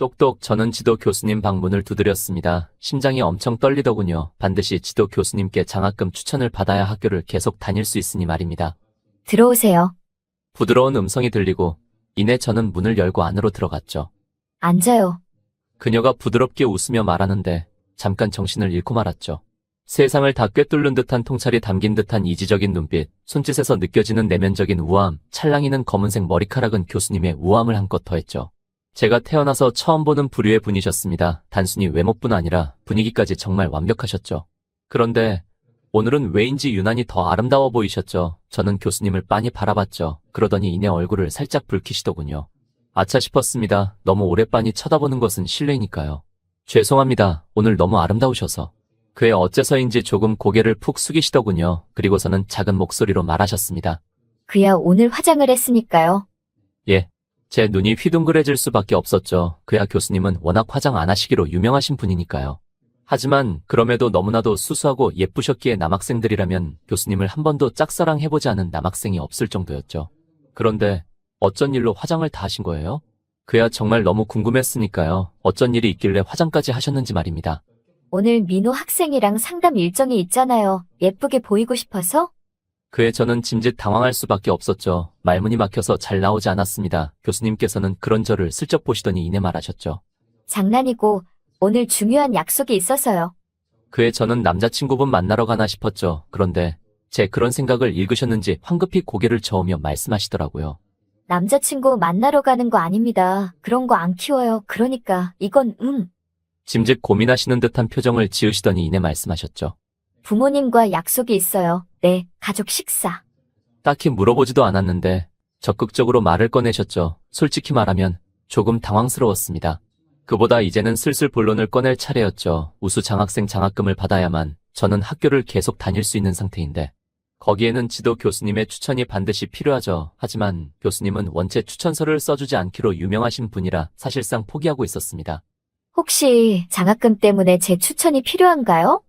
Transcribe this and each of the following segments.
똑똑 저는 지도 교수님 방문을 두드렸습니다. 심장이 엄청 떨리더군요. 반드시 지도 교수님께 장학금 추천을 받아야 학교를 계속 다닐 수 있으니 말입니다. 들어오세요. 부드러운 음성이 들리고 이내 저는 문을 열고 안으로 들어갔죠. 앉아요. 그녀가 부드럽게 웃으며 말하는데 잠깐 정신을 잃고 말았죠. 세상을 다 꿰뚫는 듯한 통찰이 담긴 듯한 이지적인 눈빛, 손짓에서 느껴지는 내면적인 우아함, 찰랑이는 검은색 머리카락은 교수님의 우아함을 한껏 더했죠. 제가 태어나서 처음 보는 부류의 분이셨습니다. 단순히 외모뿐 아니라 분위기까지 정말 완벽하셨죠. 그런데 오늘은 왜인지 유난히 더 아름다워 보이셨죠. 저는 교수님을 빤히 바라봤죠. 그러더니 이내 얼굴을 살짝 붉히시더군요. 아차 싶었습니다. 너무 오래 빤히 쳐다보는 것은 실례니까요. 죄송합니다. 오늘 너무 아름다우셔서. 그의 어째서인지 조금 고개를 푹 숙이시더군요. 그리고서는 작은 목소리로 말하셨습니다. 그야 오늘 화장을 했으니까요. 예. 제 눈이 휘둥그레질 수밖에 없었죠. 그야 교수님은 워낙 화장 안 하시기로 유명하신 분이니까요. 하지만 그럼에도 너무나도 수수하고 예쁘셨기에 남학생들이라면 교수님을 한 번도 짝사랑해보지 않은 남학생이 없을 정도였죠. 그런데 어쩐 일로 화장을 다 하신 거예요? 그야 정말 너무 궁금했으니까요. 어쩐 일이 있길래 화장까지 하셨는지 말입니다. 오늘 민호 학생이랑 상담 일정이 있잖아요. 예쁘게 보이고 싶어서? 그에 저는 짐짓 당황할 수밖에 없었죠. 말문이 막혀서 잘 나오지 않았습니다. 교수님께서는 그런 저를 슬쩍 보시더니 이내 말하셨죠. 장난이고 오늘 중요한 약속이 있어서요. 그에 저는 남자친구분 만나러 가나 싶었죠. 그런데 제 그런 생각을 읽으셨는지 황급히 고개를 저으며 말씀하시더라고요. 남자친구 만나러 가는 거 아닙니다. 그런 거 안 키워요. 그러니까 이건 짐짓 고민하시는 듯한 표정을 지으시더니 이내 말씀하셨죠. 부모님과 약속이 있어요. 네, 가족 식사. 딱히 물어보지도 않았는데 적극적으로 말을 꺼내셨죠. 솔직히 말하면 조금 당황스러웠습니다. 그보다 이제는 슬슬 본론을 꺼낼 차례였죠. 우수 장학생 장학금을 받아야만 저는 학교를 계속 다닐 수 있는 상태인데 거기에는 지도 교수님의 추천이 반드시 필요하죠. 하지만 교수님은 원체 추천서를 써주지 않기로 유명하신 분이라 사실상 포기하고 있었습니다. 혹시 장학금 때문에 제 추천이 필요한가요?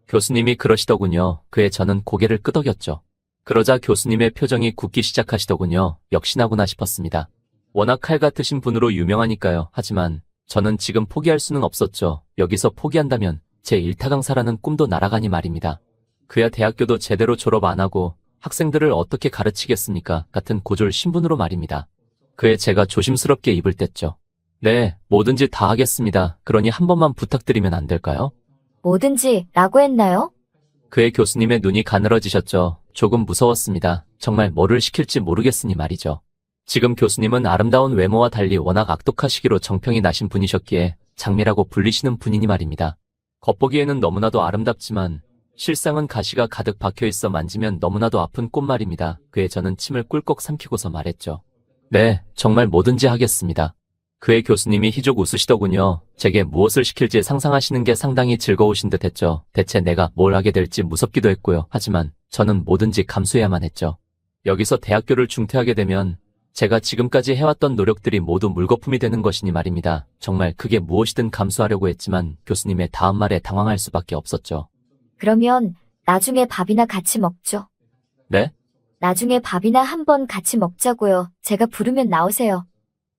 교수님이 그러시더군요. 그에 저는 고개를 끄덕였죠. 그러자 교수님의 표정이 굳기 시작하시더군요. 역시나구나 싶었습니다. 워낙 칼 같으신 분으로 유명하니까요. 하지만 저는 지금 포기할 수는 없었죠. 여기서 포기한다면 제 일타강사라는 꿈도 날아가니 말입니다. 그야 대학교도 제대로 졸업 안 하고 학생들을 어떻게 가르치겠습니까? 같은 고졸 신분으로 말입니다. 그에 제가 조심스럽게 입을 뗐죠. 네, 뭐든지 다 하겠습니다. 그러니 한 번만 부탁드리면 안 될까요? 뭐든지 라고 했나요? 그의 교수님의 눈이 가늘어지셨죠. 조금 무서웠습니다. 정말 뭐를 시킬지 모르겠으니 말이죠. 지금 교수님은 아름다운 외모와 달리 워낙 악독하시기로 정평이 나신 분이셨기에 장미라고 불리시는 분이니 말입니다. 겉보기에는 너무나도 아름답지만 실상은 가시가 가득 박혀있어 만지면 너무나도 아픈 꽃 말입니다. 그에 저는 침을 꿀꺽 삼키고서 말했죠. 네, 정말 뭐든지 하겠습니다. 그의 교수님이 희죽 웃으시더군요. 제게 무엇을 시킬지 상상하시는 게 상당히 즐거우신 듯 했죠. 대체 내가 뭘 하게 될지 무섭기도 했고요. 하지만 저는 뭐든지 감수해야만 했죠. 여기서 대학교를 중퇴하게 되면 제가 지금까지 해왔던 노력들이 모두 물거품이 되는 것이니 말입니다. 정말 그게 무엇이든 감수하려고 했지만 교수님의 다음 말에 당황할 수밖에 없었죠. 그러면 나중에 밥이나 같이 먹죠. 네? 나중에 밥이나 한번 같이 먹자고요. 제가 부르면 나오세요.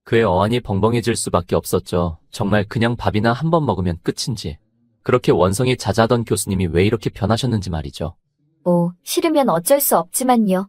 그의 어안이 벙벙해질 수밖에 없었죠. 정말 그냥 밥이나 한 번 먹으면 끝인지. 그렇게 원성이 자자하던 교수님이 왜 이렇게 변하셨는지 말이죠. 싫으면 어쩔 수 없지만요.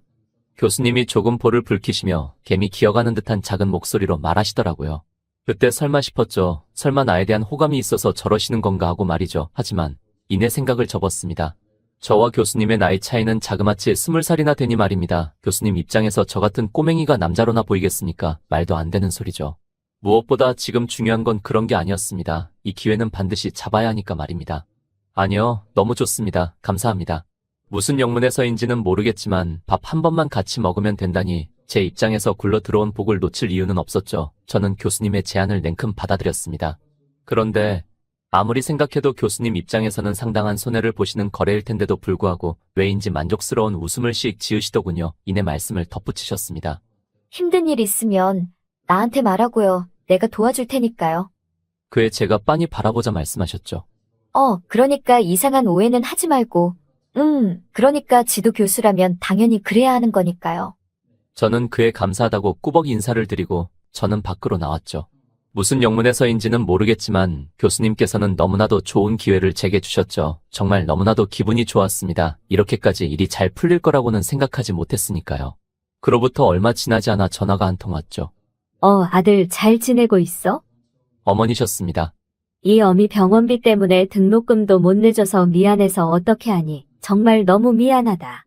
교수님이 조금 볼을 붉히시며 개미 기어가는 듯한 작은 목소리로 말하시더라고요. 그때 설마 싶었죠. 설마 나에 대한 호감이 있어서 저러시는 건가 하고 말이죠. 하지만 이내 생각을 접었습니다. 저와 교수님의 나이 차이는 자그마치 20살이나 되니 말입니다. 교수님 입장에서 저 같은 꼬맹이가 남자로나 보이겠습니까? 말도 안 되는 소리죠. 무엇보다 지금 중요한 건 그런 게 아니었습니다. 이 기회는 반드시 잡아야 하니까 말입니다. 아니요, 너무 좋습니다. 감사합니다. 무슨 영문에서인지는 모르겠지만 밥 한 번만 같이 먹으면 된다니 제 입장에서 굴러 들어온 복을 놓칠 이유는 없었죠. 저는 교수님의 제안을 냉큼 받아들였습니다. 그런데 아무리 생각해도 교수님 입장에서는 상당한 손해를 보시는 거래일 텐데도 불구하고 왜인지 만족스러운 웃음을 씩 지으시더군요. 이내 말씀을 덧붙이셨습니다. 힘든 일 있으면 나한테 말하고요. 내가 도와줄 테니까요. 그에 제가 빤히 바라보자 말씀하셨죠. 그러니까 이상한 오해는 하지 말고. 그러니까 지도 교수라면 당연히 그래야 하는 거니까요. 저는 그에 감사하다고 꾸벅 인사를 드리고 저는 밖으로 나왔죠. 무슨 영문에서인지는 모르겠지만 교수님께서는 너무나도 좋은 기회를 제게 주셨죠. 정말 너무나도 기분이 좋았습니다. 이렇게까지 일이 잘 풀릴 거라고는 생각하지 못했으니까요. 그로부터 얼마 지나지 않아 전화가 한 통 왔죠. 아들 잘 지내고 있어? 어머니셨습니다. 이 어미 병원비 때문에 등록금도 못 내줘서 미안해서 어떻게 하니? 정말 너무 미안하다.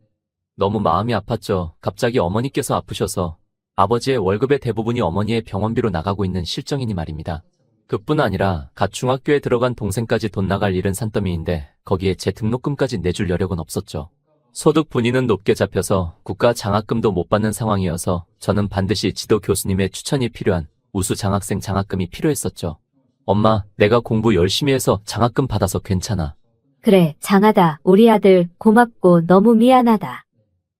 너무 마음이 아팠죠. 갑자기 어머니께서 아프셔서 아버지의 월급의 대부분이 어머니의 병원비로 나가고 있는 실정이니 말입니다. 그뿐 아니라 갓 중학교에 들어간 동생까지 돈 나갈 일은 산더미인데 거기에 제 등록금까지 내줄 여력은 없었죠. 소득 분위는 높게 잡혀서 국가 장학금도 못 받는 상황이어서 저는 반드시 지도 교수님의 추천이 필요한 우수 장학생 장학금이 필요했었죠. 엄마, 내가 공부 열심히 해서 장학금 받아서 괜찮아. 그래, 장하다. 우리 아들 고맙고 너무 미안하다.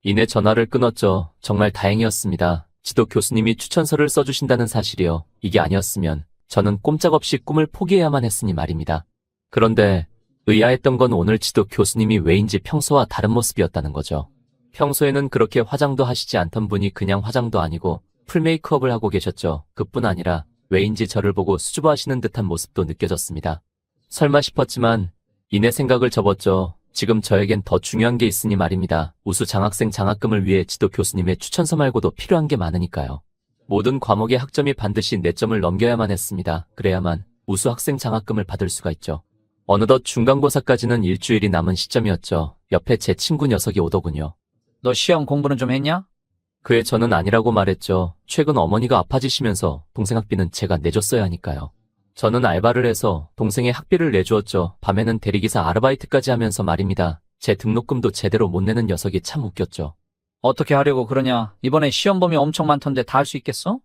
이내 전화를 끊었죠. 정말 다행이었습니다. 지도 교수님이 추천서를 써주신다는 사실이요. 이게 아니었으면 저는 꼼짝없이 꿈을 포기해야만 했으니 말입니다. 그런데 의아했던 건 오늘 지도 교수님이 왜인지 평소와 다른 모습이었다는 거죠. 평소에는 그렇게 화장도 하시지 않던 분이 그냥 화장도 아니고 풀 메이크업을 하고 계셨죠. 그뿐 아니라 왜인지 저를 보고 수줍어하시는 듯한 모습도 느껴졌습니다. 설마 싶었지만 이내 생각을 접었죠. 지금 저에겐 더 중요한 게 있으니 말입니다. 우수 장학생 장학금을 위해 지도 교수님의 추천서 말고도 필요한 게 많으니까요. 모든 과목의 학점이 반드시 4점을 넘겨야만 했습니다. 그래야만 우수 학생 장학금을 받을 수가 있죠. 어느덧 중간고사까지는 일주일이 남은 시점이었죠. 옆에 제 친구 녀석이 오더군요. 너 시험 공부는 좀 했냐? 그에 저는 아니라고 말했죠. 최근 어머니가 아파지시면서 동생 학비는 제가 내줬어야 하니까요. 저는 알바를 해서 동생의 학비를 내주었죠. 밤에는 대리기사 아르바이트까지 하면서 말입니다. 제 등록금도 제대로 못 내는 녀석이 참 웃겼죠. 어떻게 하려고 그러냐? 이번에 시험 범위 엄청 많던데 다 할 수 있겠어?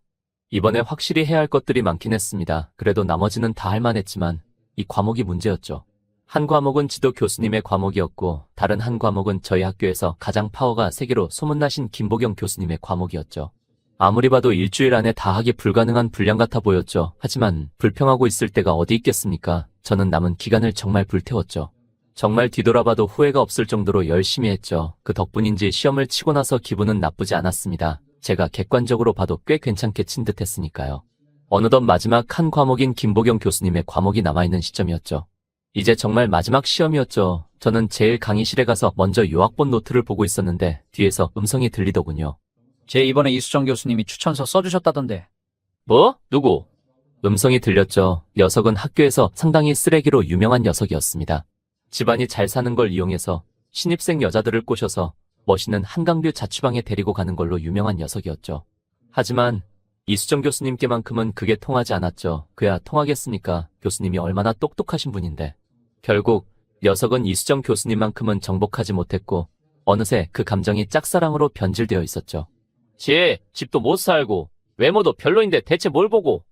이번에 확실히 해야 할 것들이 많긴 했습니다. 그래도 나머지는 다 할 만했지만 이 과목이 문제였죠. 한 과목은 지도 교수님의 과목이었고 다른 한 과목은 저희 학교에서 가장 파워가 세계로 소문나신 김보경 교수님의 과목이었죠. 아무리 봐도 일주일 안에 다 하기 불가능한 분량 같아 보였죠. 하지만 불평하고 있을 때가 어디 있겠습니까? 저는 남은 기간을 정말 불태웠죠. 정말 뒤돌아봐도 후회가 없을 정도로 열심히 했죠. 그 덕분인지 시험을 치고 나서 기분은 나쁘지 않았습니다. 제가 객관적으로 봐도 꽤 괜찮게 친 듯 했으니까요. 어느덧 마지막 한 과목인 김보경 교수님의 과목이 남아있는 시점이었죠. 이제 정말 마지막 시험이었죠. 저는 제일 강의실에 가서 먼저 요학본 노트를 보고 있었는데 뒤에서 음성이 들리더군요. 쟤 이번에 이수정 교수님이 추천서 써주셨다던데. 뭐? 누구? 음성이 들렸죠. 녀석은 학교에서 상당히 쓰레기로 유명한 녀석이었습니다. 집안이 잘 사는 걸 이용해서 신입생 여자들을 꼬셔서 멋있는 한강뷰 자취방에 데리고 가는 걸로 유명한 녀석이었죠. 하지만 이수정 교수님께만큼은 그게 통하지 않았죠. 그야 통하겠습니까? 교수님이 얼마나 똑똑하신 분인데. 결국 녀석은 이수정 교수님만큼은 정복하지 못했고 어느새 그 감정이 짝사랑으로 변질되어 있었죠. 집도 못 살고 외모도 별로인데 대체 뭘 보고.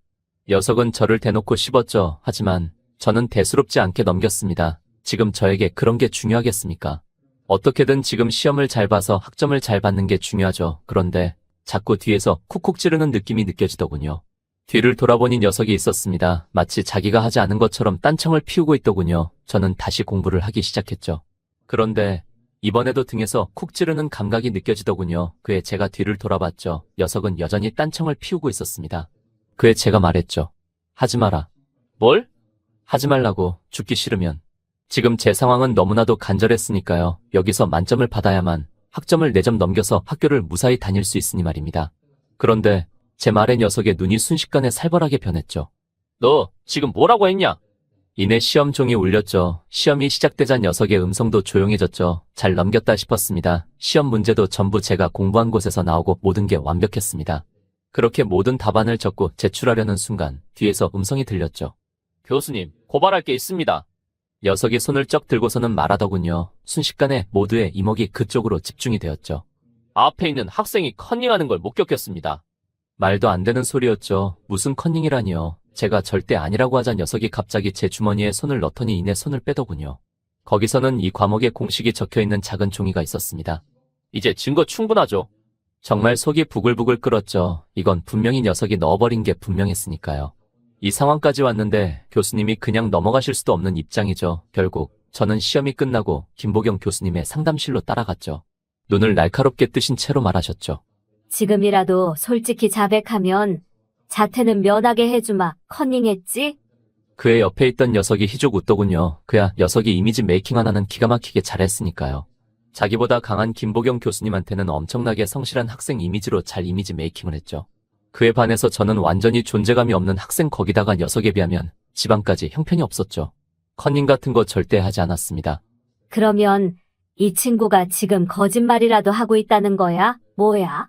녀석은 저를 대놓고 씹었죠. 하지만 저는 대수롭지 않게 넘겼습니다. 지금 저에게 그런 게 중요하겠습니까? 어떻게든 지금 시험을 잘 봐서 학점을 잘 받는 게 중요하죠. 그런데 자꾸 뒤에서 쿡쿡 찌르는 느낌이 느껴지더군요. 뒤를 돌아보니 녀석이 있었습니다. 마치 자기가 하지 않은 것처럼 딴청을 피우고 있더군요. 저는 다시 공부를 하기 시작했죠. 그런데 이번에도 등에서 쿡 찌르는 감각이 느껴지더군요. 그에 제가 뒤를 돌아봤죠. 녀석은 여전히 딴청을 피우고 있었습니다. 그에 제가 말했죠. 하지 마라. 뭘? 하지 말라고. 죽기 싫으면. 지금 제 상황은 너무나도 간절했으니까요. 여기서 만점을 받아야만 학점을 4점 넘겨서 학교를 무사히 다닐 수 있으니 말입니다. 그런데 제 말에 녀석의 눈이 순식간에 살벌하게 변했죠. 너 지금 뭐라고 했냐? 이내 시험 종이 울렸죠. 시험이 시작되자 녀석의 음성도 조용해졌죠. 잘 넘겼다 싶었습니다. 시험 문제도 전부 제가 공부한 곳에서 나오고 모든 게 완벽했습니다. 그렇게 모든 답안을 적고 제출하려는 순간 뒤에서 음성이 들렸죠. 교수님, 고발할 게 있습니다. 녀석이 손을 쩍 들고서는 말하더군요. 순식간에 모두의 이목이 그쪽으로 집중이 되었죠. 앞에 있는 학생이 컨닝하는 걸 목격했습니다. 말도 안 되는 소리였죠. 무슨 컨닝이라니요. 제가 절대 아니라고 하자 녀석이 갑자기 제 주머니에 손을 넣더니 이내 손을 빼더군요. 거기서는 이 과목의 공식이 적혀있는 작은 종이가 있었습니다. 이제 증거 충분하죠. 정말 속이 부글부글 끓었죠. 이건 분명히 녀석이 넣어버린 게 분명했으니까요. 이 상황까지 왔는데 교수님이 그냥 넘어가실 수도 없는 입장이죠. 결국 저는 시험이 끝나고 김보경 교수님의 상담실로 따라갔죠. 눈을 날카롭게 뜨신 채로 말하셨죠. 지금이라도 솔직히 자백하면 자퇴는 면하게 해주마. 컨닝했지? 그의 옆에 있던 녀석이 희죽 웃더군요. 그야 녀석이 이미지 메이킹 하나는 기가 막히게 잘했으니까요. 자기보다 강한 김보경 교수님한테는 엄청나게 성실한 학생 이미지로 잘 이미지 메이킹을 했죠. 그에 반해서 저는 완전히 존재감이 없는 학생 거기다가 녀석에 비하면 지방까지 형편이 없었죠. 컨닝 같은 거 절대 하지 않았습니다. 그러면 이 친구가 지금 거짓말이라도 하고 있다는 거야? 뭐야?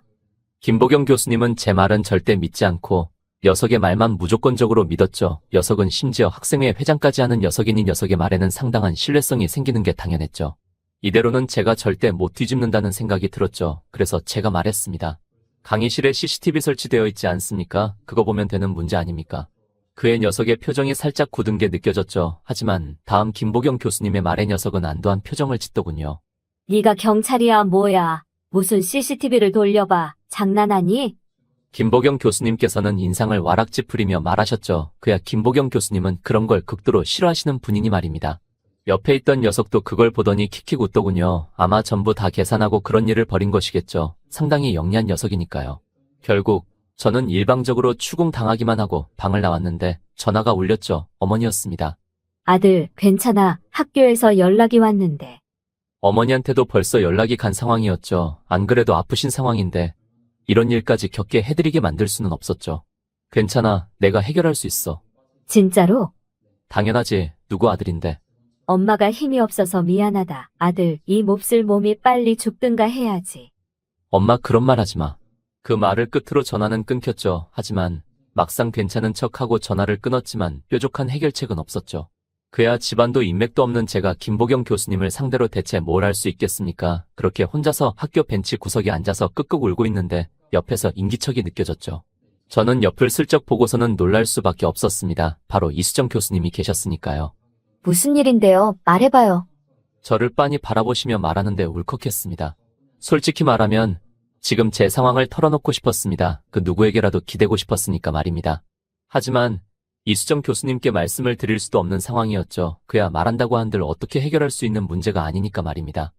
김보경 교수님은 제 말은 절대 믿지 않고 녀석의 말만 무조건적으로 믿었죠. 녀석은 심지어 학생회 회장까지 하는 녀석이니 녀석의 말에는 상당한 신뢰성이 생기는 게 당연했죠. 이대로는 제가 절대 못 뒤집는다는 생각이 들었죠. 그래서 제가 말했습니다. 강의실에 CCTV 설치되어 있지 않습니까? 그거 보면 되는 문제 아닙니까? 그의 녀석의 표정이 살짝 굳은 게 느껴졌죠. 하지만 다음 김보경 교수님의 말에 녀석은 안도한 표정을 짓더군요. 네가 경찰이야 뭐야? 무슨 CCTV를 돌려봐. 장난하니? 김보경 교수님께서는 인상을 와락 찌푸리며 말하셨죠. 그야 김보경 교수님은 그런 걸 극도로 싫어하시는 분이니 말입니다. 옆에 있던 녀석도 그걸 보더니 킥킥 웃더군요. 아마 전부 다 계산하고 그런 일을 벌인 것이겠죠. 상당히 영리한 녀석이니까요. 결국 저는 일방적으로 추궁당하기만 하고 방을 나왔는데 전화가 울렸죠. 어머니였습니다. 아들, 괜찮아. 학교에서 연락이 왔는데. 어머니한테도 벌써 연락이 간 상황이었죠. 안 그래도 아프신 상황인데 이런 일까지 겪게 해드리게 만들 수는 없었죠. 괜찮아. 내가 해결할 수 있어. 진짜로? 당연하지. 누구 아들인데. 엄마가 힘이 없어서 미안하다. 아들, 이 몹쓸 몸이 빨리 죽든가 해야지. 엄마 그런 말 하지 마. 그 말을 끝으로 전화는 끊겼죠. 하지만 막상 괜찮은 척하고 전화를 끊었지만 뾰족한 해결책은 없었죠. 그야 집안도 인맥도 없는 제가 김보경 교수님을 상대로 대체 뭘 할 수 있겠습니까? 그렇게 혼자서 학교 벤치 구석에 앉아서 끄끄 울고 있는데 옆에서 인기척이 느껴졌죠. 저는 옆을 슬쩍 보고서는 놀랄 수밖에 없었습니다. 바로 이수정 교수님이 계셨으니까요. 무슨 일인데요? 말해봐요. 저를 빤히 바라보시며 말하는데 울컥했습니다. 솔직히 말하면 지금 제 상황을 털어놓고 싶었습니다. 그 누구에게라도 기대고 싶었으니까 말입니다. 하지만 이수정 교수님께 말씀을 드릴 수도 없는 상황이었죠. 그야 말한다고 한들 어떻게 해결할 수 있는 문제가 아니니까 말입니다.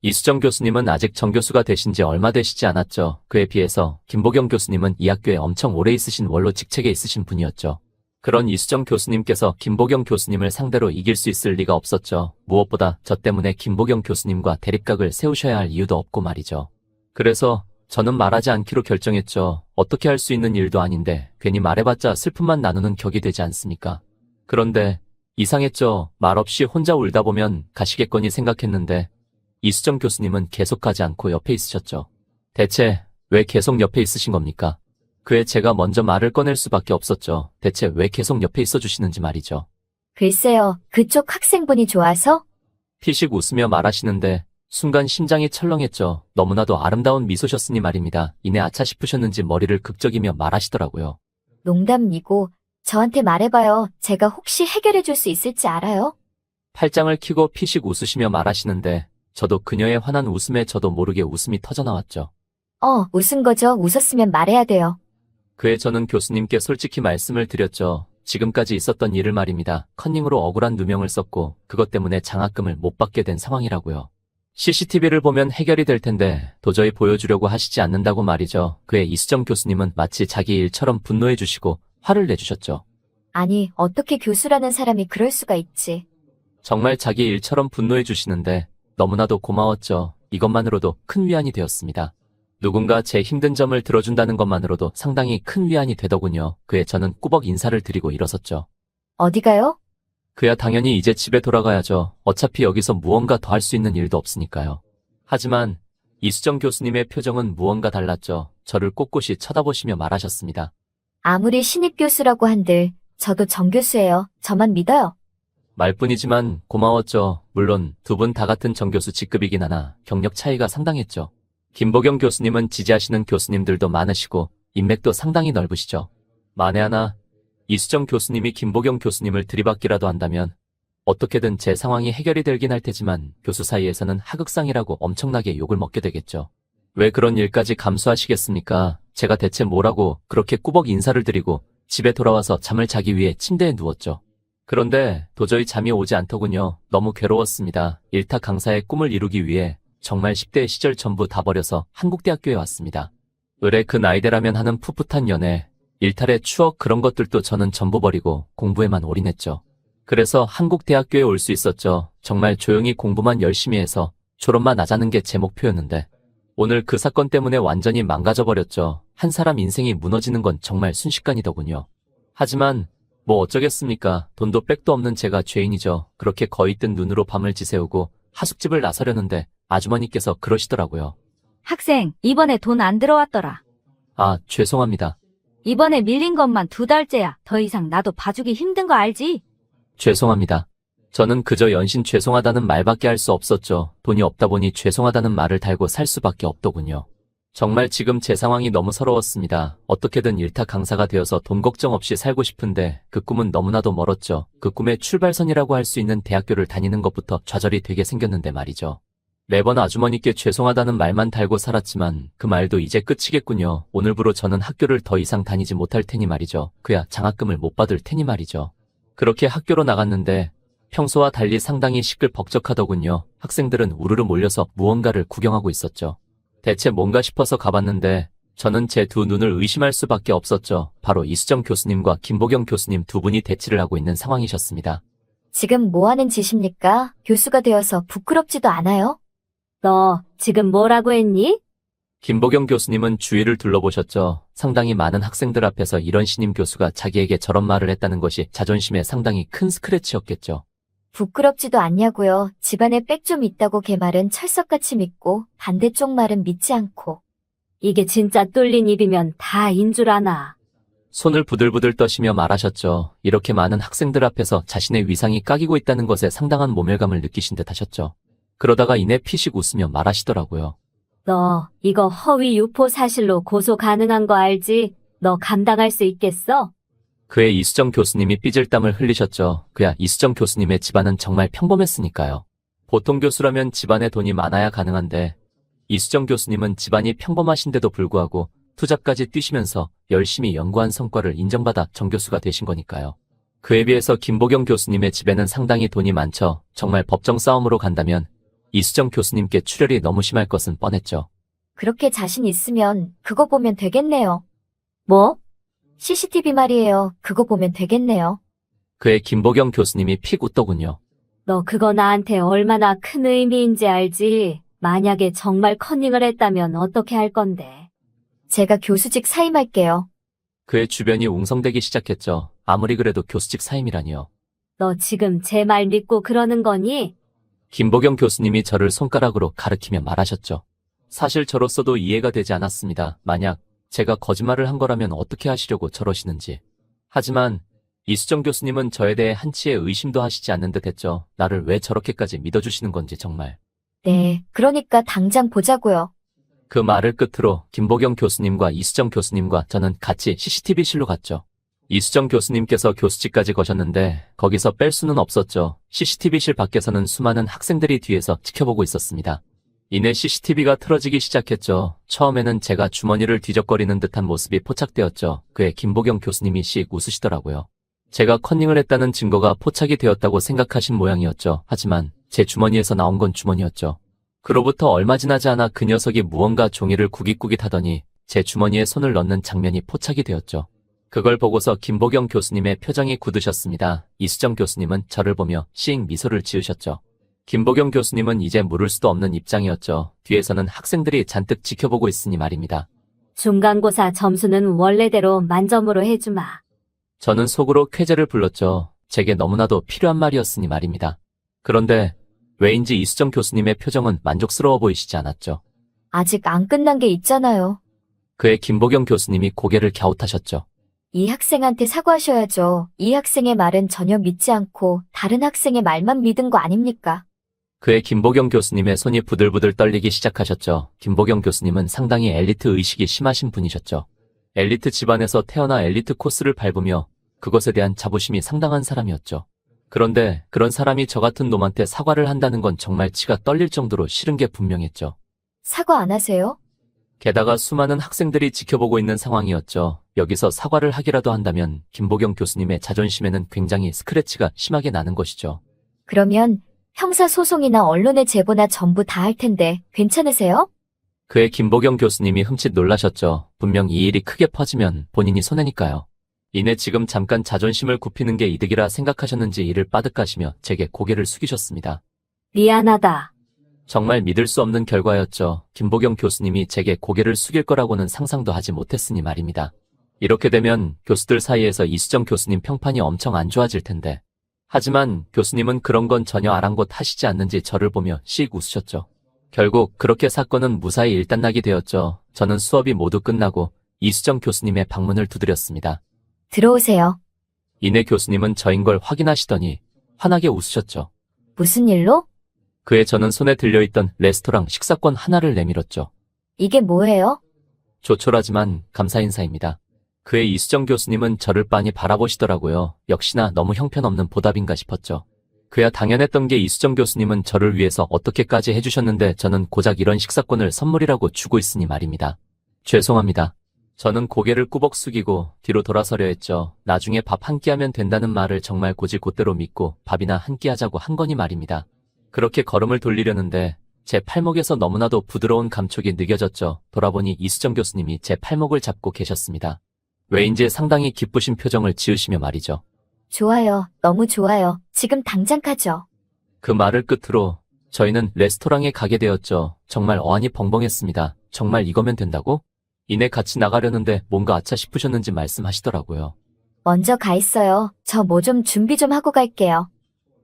이수정 교수님은 아직 정교수가 되신 지 얼마 되시지 않았죠. 그에 비해서 김보경 교수님은 이 학교에 엄청 오래 있으신 원로 직책에 있으신 분이었죠. 그런 이수정 교수님께서 김보경 교수님을 상대로 이길 수 있을 리가 없었죠. 무엇보다 저 때문에 김보경 교수님과 대립각을 세우셔야 할 이유도 없고 말이죠. 그래서 저는 말하지 않기로 결정했죠. 어떻게 할 수 있는 일도 아닌데 괜히 말해봤자 슬픔만 나누는 격이 되지 않습니까? 그런데 이상했죠. 말없이 혼자 울다 보면 가시겠거니 생각했는데 이수정 교수님은 계속 가지 않고 옆에 있으셨죠. 대체 왜 계속 옆에 있으신 겁니까? 그에 제가 먼저 말을 꺼낼 수밖에 없었죠. 대체 왜 계속 옆에 있어 주시는지 말이죠. 글쎄요, 그쪽 학생분이 좋아서? 피식 웃으며 말하시는데 순간 심장이 철렁했죠. 너무나도 아름다운 미소셨으니 말입니다. 이내 아차 싶으셨는지 머리를 극적이며 말하시더라고요. 농담이고 저한테 말해봐요. 제가 혹시 해결해 줄 수 있을지 알아요? 팔짱을 켜고 피식 웃으시며 말하시는데 저도 그녀의 환한 웃음에 저도 모르게 웃음이 터져나왔죠. 웃은 거죠. 웃었으면 말해야 돼요. 그에 저는 교수님께 솔직히 말씀을 드렸죠. 지금까지 있었던 일을 말입니다. 컨닝으로 억울한 누명을 썼고 그것 때문에 장학금을 못 받게 된 상황이라고요. CCTV를 보면 해결이 될 텐데 도저히 보여주려고 하시지 않는다고 말이죠. 그에 이수정 교수님은 마치 자기 일처럼 분노해 주시고 화를 내주셨죠. 아니, 어떻게 교수라는 사람이 그럴 수가 있지. 정말 자기 일처럼 분노해 주시는데 너무나도 고마웠죠. 이것만으로도 큰 위안이 되었습니다. 누군가 제 힘든 점을 들어준다는 것만으로도 상당히 큰 위안이 되더군요. 그에 저는 꾸벅 인사를 드리고 일어섰죠. 어디 가요? 그야 당연히 이제 집에 돌아가야죠. 어차피 여기서 무언가 더 할 수 있는 일도 없으니까요. 하지만 이수정 교수님의 표정은 무언가 달랐죠. 저를 꼿꼿이 쳐다보시며 말하셨습니다. 아무리 신입 교수라고 한들 저도 정교수예요. 저만 믿어요. 말뿐이지만 고마웠죠. 물론 두 분 다 같은 정교수 직급이긴 하나 경력 차이가 상당했죠. 김보경 교수님은 지지하시는 교수님들도 많으시고 인맥도 상당히 넓으시죠. 만에 하나 이수정 교수님이 김보경 교수님을 들이받기라도 한다면 어떻게든 제 상황이 해결이 되긴 할 테지만 교수 사이에서는 하극상이라고 엄청나게 욕을 먹게 되겠죠. 왜 그런 일까지 감수하시겠습니까? 제가 대체 뭐라고 그렇게 꾸벅 인사를 드리고 집에 돌아와서 잠을 자기 위해 침대에 누웠죠. 그런데 도저히 잠이 오지 않더군요. 너무 괴로웠습니다. 일타 강사의 꿈을 이루기 위해 정말 10대 시절 전부 다 버려서 한국대학교에 왔습니다. 을에 그 나이대라면 하는 풋풋한 연애, 일탈의 추억 그런 것들도 저는 전부 버리고 공부에만 올인했죠. 그래서 한국 대학교에 올 수 있었죠. 정말 조용히 공부만 열심히 해서 졸업만 하자는 게 제 목표였는데 오늘 그 사건 때문에 완전히 망가져버렸죠. 한 사람 인생이 무너지는 건 정말 순식간이더군요. 하지만 뭐 어쩌겠습니까. 돈도 백도 없는 제가 죄인이죠. 그렇게 거의 뜬 눈으로 밤을 지새우고 하숙집을 나서려는데 아주머니께서 그러시더라고요. 학생, 이번에 돈 안 들어왔더라. 아, 죄송합니다. 이번에 밀린 것만 2달째야. 더 이상 나도 봐주기 힘든 거 알지? 죄송합니다. 저는 그저 연신 죄송하다는 말밖에 할 수 없었죠. 돈이 없다 보니 죄송하다는 말을 달고 살 수밖에 없더군요. 정말 지금 제 상황이 너무 서러웠습니다. 어떻게든 일타 강사가 되어서 돈 걱정 없이 살고 싶은데 그 꿈은 너무나도 멀었죠. 그 꿈의 출발선이라고 할 수 있는 대학교를 다니는 것부터 좌절이 되게 생겼는데 말이죠. 매번 아주머니께 죄송하다는 말만 달고 살았지만 그 말도 이제 끝이겠군요. 오늘부로 저는 학교를 더 이상 다니지 못할 테니 말이죠. 그야 장학금을 못 받을 테니 말이죠. 그렇게 학교로 나갔는데 평소와 달리 상당히 시끌벅적하더군요. 학생들은 우르르 몰려서 무언가를 구경하고 있었죠. 대체 뭔가 싶어서 가봤는데 저는 제 두 눈을 의심할 수밖에 없었죠. 바로 이수정 교수님과 김보경 교수님 두 분이 대치를 하고 있는 상황이셨습니다. 지금 뭐 하는 짓입니까? 교수가 되어서 부끄럽지도 않아요? 너 지금 뭐라고 했니? 김보경 교수님은 주위를 둘러보셨죠. 상당히 많은 학생들 앞에서 이런 신임 교수가 자기에게 저런 말을 했다는 것이 자존심에 상당히 큰 스크래치였겠죠. 부끄럽지도 않냐고요. 집안에 빽 좀 있다고 걔 말은 철석같이 믿고 반대쪽 말은 믿지 않고. 이게 진짜 뚫린 입이면 다인 줄 아나. 손을 부들부들 떠시며 말하셨죠. 이렇게 많은 학생들 앞에서 자신의 위상이 까기고 있다는 것에 상당한 모멸감을 느끼신 듯 하셨죠. 그러다가 이내 피식 웃으며 말하시더라고요. 너 이거 허위 유포 사실로 고소 가능한 거 알지? 너 감당할 수 있겠어? 그의 이수정 교수님이 삐질땀을 흘리셨죠. 그야 이수정 교수님의 집안은 정말 평범했으니까요. 보통 교수라면 집안에 돈이 많아야 가능한데 이수정 교수님은 집안이 평범하신데도 불구하고 투잡까지 뛰시면서 열심히 연구한 성과를 인정받아 정교수가 되신 거니까요. 그에 비해서 김보경 교수님의 집에는 상당히 돈이 많죠. 정말 법정 싸움으로 간다면 이수정 교수님께 출혈이 너무 심할 것은 뻔했죠. 그렇게 자신 있으면 그거 보면 되겠네요. 뭐? CCTV 말이에요. 그거 보면 되겠네요. 그의 김보경 교수님이 픽 웃더군요. 너 그거 나한테 얼마나 큰 의미인지 알지? 만약에 정말 커닝을 했다면 어떻게 할 건데? 제가 교수직 사임할게요. 그의 주변이 웅성대기 시작했죠. 아무리 그래도 교수직 사임이라니요. 너 지금 제 말 믿고 그러는 거니? 김보경 교수님이 저를 손가락으로 가리키며 말하셨죠. 사실 저로서도 이해가 되지 않았습니다. 만약 제가 거짓말을 한 거라면 어떻게 하시려고 저러시는지. 하지만 이수정 교수님은 저에 대해 한치의 의심도 하시지 않는 듯 했죠. 나를 왜 저렇게까지 믿어주시는 건지 정말. 네, 그러니까 당장 보자고요. 그 말을 끝으로 김보경 교수님과 이수정 교수님과 저는 같이 CCTV실로 갔죠. 이수정 교수님께서 교수직까지 거셨는데 거기서 뺄 수는 없었죠. CCTV실 밖에서는 수많은 학생들이 뒤에서 지켜보고 있었습니다. 이내 CCTV가 틀어지기 시작했죠. 처음에는 제가 주머니를 뒤적거리는 듯한 모습이 포착되었죠. 그에 김보경 교수님이 씩 웃으시더라고요. 제가 커닝을 했다는 증거가 포착이 되었다고 생각하신 모양이었죠. 하지만 제 주머니에서 나온 건 주머니였죠. 그로부터 얼마 지나지 않아 그 녀석이 무언가 종이를 구깃구깃 하더니 제 주머니에 손을 넣는 장면이 포착이 되었죠. 그걸 보고서 김보경 교수님의 표정이 굳으셨습니다. 이수정 교수님은 저를 보며 씩 미소를 지으셨죠. 김보경 교수님은 이제 물을 수도 없는 입장이었죠. 뒤에서는 학생들이 잔뜩 지켜보고 있으니 말입니다. 중간고사 점수는 원래대로 만점으로 해주마. 저는 속으로 쾌재를 불렀죠. 제게 너무나도 필요한 말이었으니 말입니다. 그런데 왜인지 이수정 교수님의 표정은 만족스러워 보이시지 않았죠. 아직 안 끝난 게 있잖아요. 그의 김보경 교수님이 고개를 갸웃하셨죠. 이 학생한테 사과하셔야죠. 이 학생의 말은 전혀 믿지 않고 다른 학생의 말만 믿은 거 아닙니까? 그의 김보경 교수님의 손이 부들부들 떨리기 시작하셨죠. 김보경 교수님은 상당히 엘리트 의식이 심하신 분이셨죠. 엘리트 집안에서 태어나 엘리트 코스를 밟으며 그것에 대한 자부심이 상당한 사람이었죠. 그런데 그런 사람이 저 같은 놈한테 사과를 한다는 건 정말 치가 떨릴 정도로 싫은 게 분명했죠. 사과 안 하세요? 게다가 수많은 학생들이 지켜보고 있는 상황이었죠. 여기서 사과를 하기라도 한다면 김보경 교수님의 자존심에는 굉장히 스크래치가 심하게 나는 것이죠. 그러면 형사소송이나 언론에 제보나 전부 다 할 텐데 괜찮으세요? 그의 김보경 교수님이 흠칫 놀라셨죠. 분명 이 일이 크게 퍼지면 본인이 손해니까요. 이내 지금 잠깐 자존심을 굽히는 게 이득이라 생각하셨는지 이를 빠득하시며 제게 고개를 숙이셨습니다. 미안하다. 정말 믿을 수 없는 결과였죠. 김보경 교수님이 제게 고개를 숙일 거라고는 상상도 하지 못했으니 말입니다. 이렇게 되면 교수들 사이에서 이수정 교수님 평판이 엄청 안 좋아질 텐데. 하지만 교수님은 그런 건 전혀 아랑곳하시지 않는지 저를 보며 씩 웃으셨죠. 결국 그렇게 사건은 무사히 일단락이 되었죠. 저는 수업이 모두 끝나고 이수정 교수님의 방문을 두드렸습니다. 들어오세요. 이내 교수님은 저인 걸 확인하시더니 환하게 웃으셨죠. 무슨 일로? 그에 저는 손에 들려있던 레스토랑 식사권 하나를 내밀었죠. 이게 뭐예요? 조촐하지만 감사 인사입니다. 그의 이수정 교수님은 저를 빤히 바라보시더라고요. 역시나 너무 형편없는 보답인가 싶었죠. 그야 당연했던 게 이수정 교수님은 저를 위해서 어떻게까지 해주셨는데 저는 고작 이런 식사권을 선물이라고 주고 있으니 말입니다. 죄송합니다. 저는 고개를 꾸벅 숙이고 뒤로 돌아서려 했죠. 나중에 밥 한 끼 하면 된다는 말을 정말 곧이곧대로 믿고 밥이나 한 끼 하자고 한 거니 말입니다. 그렇게 걸음을 돌리려는데 제 팔목에서 너무나도 부드러운 감촉이 느껴졌죠. 돌아보니 이수정 교수님이 제 팔목을 잡고 계셨습니다. 왜인지 상당히 기쁘신 표정을 지으시며 말이죠. 좋아요. 너무 좋아요. 지금 당장 가죠. 그 말을 끝으로 저희는 레스토랑에 가게 되었죠. 정말 어안이 벙벙했습니다. 정말 이거면 된다고? 이내 같이 나가려는데 뭔가 아차 싶으셨는지 말씀하시더라고요. 먼저 가 있어요. 저 뭐 좀 준비 좀 하고 갈게요.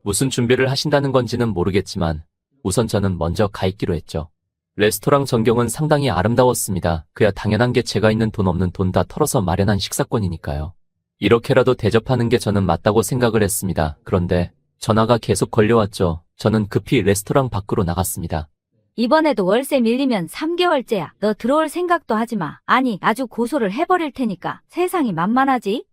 무슨 준비를 하신다는 건지는 모르겠지만 우선 저는 먼저 가 있기로 했죠. 레스토랑 전경은 상당히 아름다웠습니다. 그야 당연한 게 제가 있는 돈 없는 돈 다 털어서 마련한 식사권이니까요. 이렇게라도 대접하는 게 저는 맞다고 생각을 했습니다. 그런데 전화가 계속 걸려왔죠. 저는 급히 레스토랑 밖으로 나갔습니다. 이번에도 월세 밀리면 3개월째야. 너 들어올 생각도 하지 마. 아니, 아주 고소를 해버릴 테니까. 세상이 만만하지?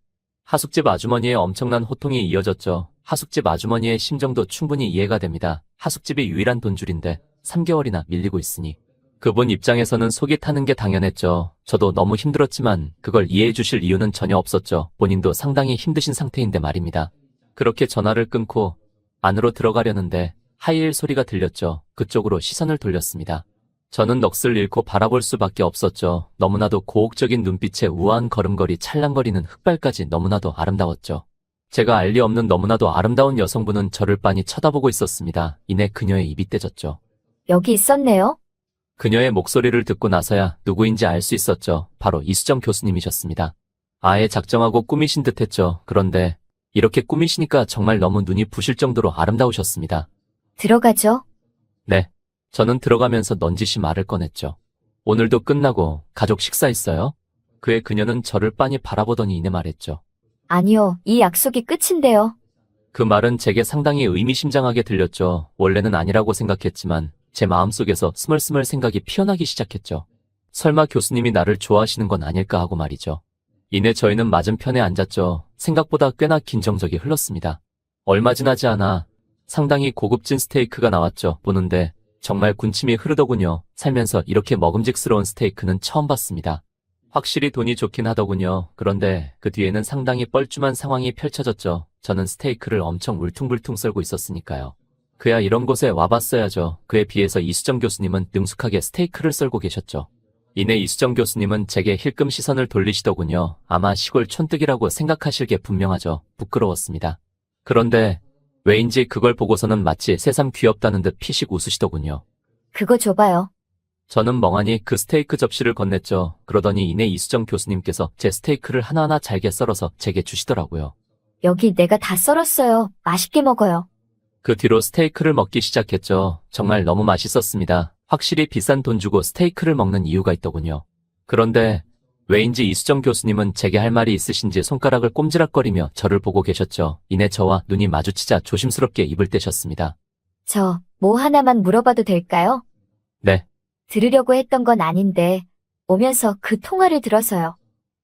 하숙집 아주머니의 엄청난 호통이 이어졌죠. 하숙집 아주머니의 심정도 충분히 이해가 됩니다. 하숙집이 유일한 돈줄인데 3개월이나 밀리고 있으니. 그분 입장에서는 속이 타는 게 당연했죠. 저도 너무 힘들었지만 그걸 이해해 주실 이유는 전혀 없었죠. 본인도 상당히 힘드신 상태인데 말입니다. 그렇게 전화를 끊고 안으로 들어가려는데 하이힐 소리가 들렸죠. 그쪽으로 시선을 돌렸습니다. 저는 넋을 잃고 바라볼 수밖에 없었죠. 너무나도 고혹적인 눈빛에 우아한 걸음걸이 찰랑거리는 흑발까지 너무나도 아름다웠죠. 제가 알 리 없는 너무나도 아름다운 여성분은 저를 빤히 쳐다보고 있었습니다. 이내 그녀의 입이 떼졌죠. 여기 있었네요. 그녀의 목소리를 듣고 나서야 누구인지 알 수 있었죠. 바로 이수정 교수님이셨습니다. 아예 작정하고 꾸미신 듯했죠. 그런데 이렇게 꾸미시니까 정말 너무 눈이 부실 정도로 아름다우셨습니다. 들어가죠. 네. 저는 들어가면서 넌지시 말을 꺼냈죠. 오늘도 끝나고 가족 식사했어요? 그의 그녀는 저를 빤히 바라보더니 이내 말했죠. 아니요. 이 약속이 끝인데요. 그 말은 제게 상당히 의미심장하게 들렸죠. 원래는 아니라고 생각했지만 제 마음속에서 스멀스멀 생각이 피어나기 시작했죠. 설마 교수님이 나를 좋아하시는 건 아닐까 하고 말이죠. 이내 저희는 맞은편에 앉았죠. 생각보다 꽤나 긴 정적이 흘렀습니다. 얼마 지나지 않아 상당히 고급진 스테이크가 나왔죠. 보는데 정말 군침이 흐르더군요. 살면서 이렇게 먹음직스러운 스테이크는 처음 봤습니다. 확실히 돈이 좋긴 하더군요. 그런데 그 뒤에는 상당히 뻘쭘한 상황이 펼쳐졌죠. 저는 스테이크를 엄청 울퉁불퉁 썰고 있었으니까요. 그야 이런 곳에 와봤어야죠. 그에 비해서 이수정 교수님은 능숙하게 스테이크를 썰고 계셨죠. 이내 이수정 교수님은 제게 힐끔 시선을 돌리시더군요. 아마 시골 촌뜨기라고 생각하실 게 분명하죠. 부끄러웠습니다. 그런데 왜인지 그걸 보고서는 마치 새삼 귀엽다는 듯 피식 웃으시더군요. 그거 줘봐요. 저는 멍하니 그 스테이크 접시를 건넸죠. 그러더니 이내 이수정 교수님께서 제 스테이크를 하나하나 잘게 썰어서 제게 주시더라고요. 여기 내가 다 썰었어요. 맛있게 먹어요. 그 뒤로 스테이크를 먹기 시작했죠. 정말 너무 맛있었습니다. 확실히 비싼 돈 주고 스테이크를 먹는 이유가 있더군요. 그런데 왜인지 이수정 교수님은 제게 할 말이 있으신지 손가락을 꼼지락거리며 저를 보고 계셨죠. 이내 저와 눈이 마주치자 조심스럽게 입을 떼셨습니다. 저 뭐 하나만 물어봐도 될까요? 네. 들으려고 했던 건 아닌데 오면서 그 통화를 들어서요.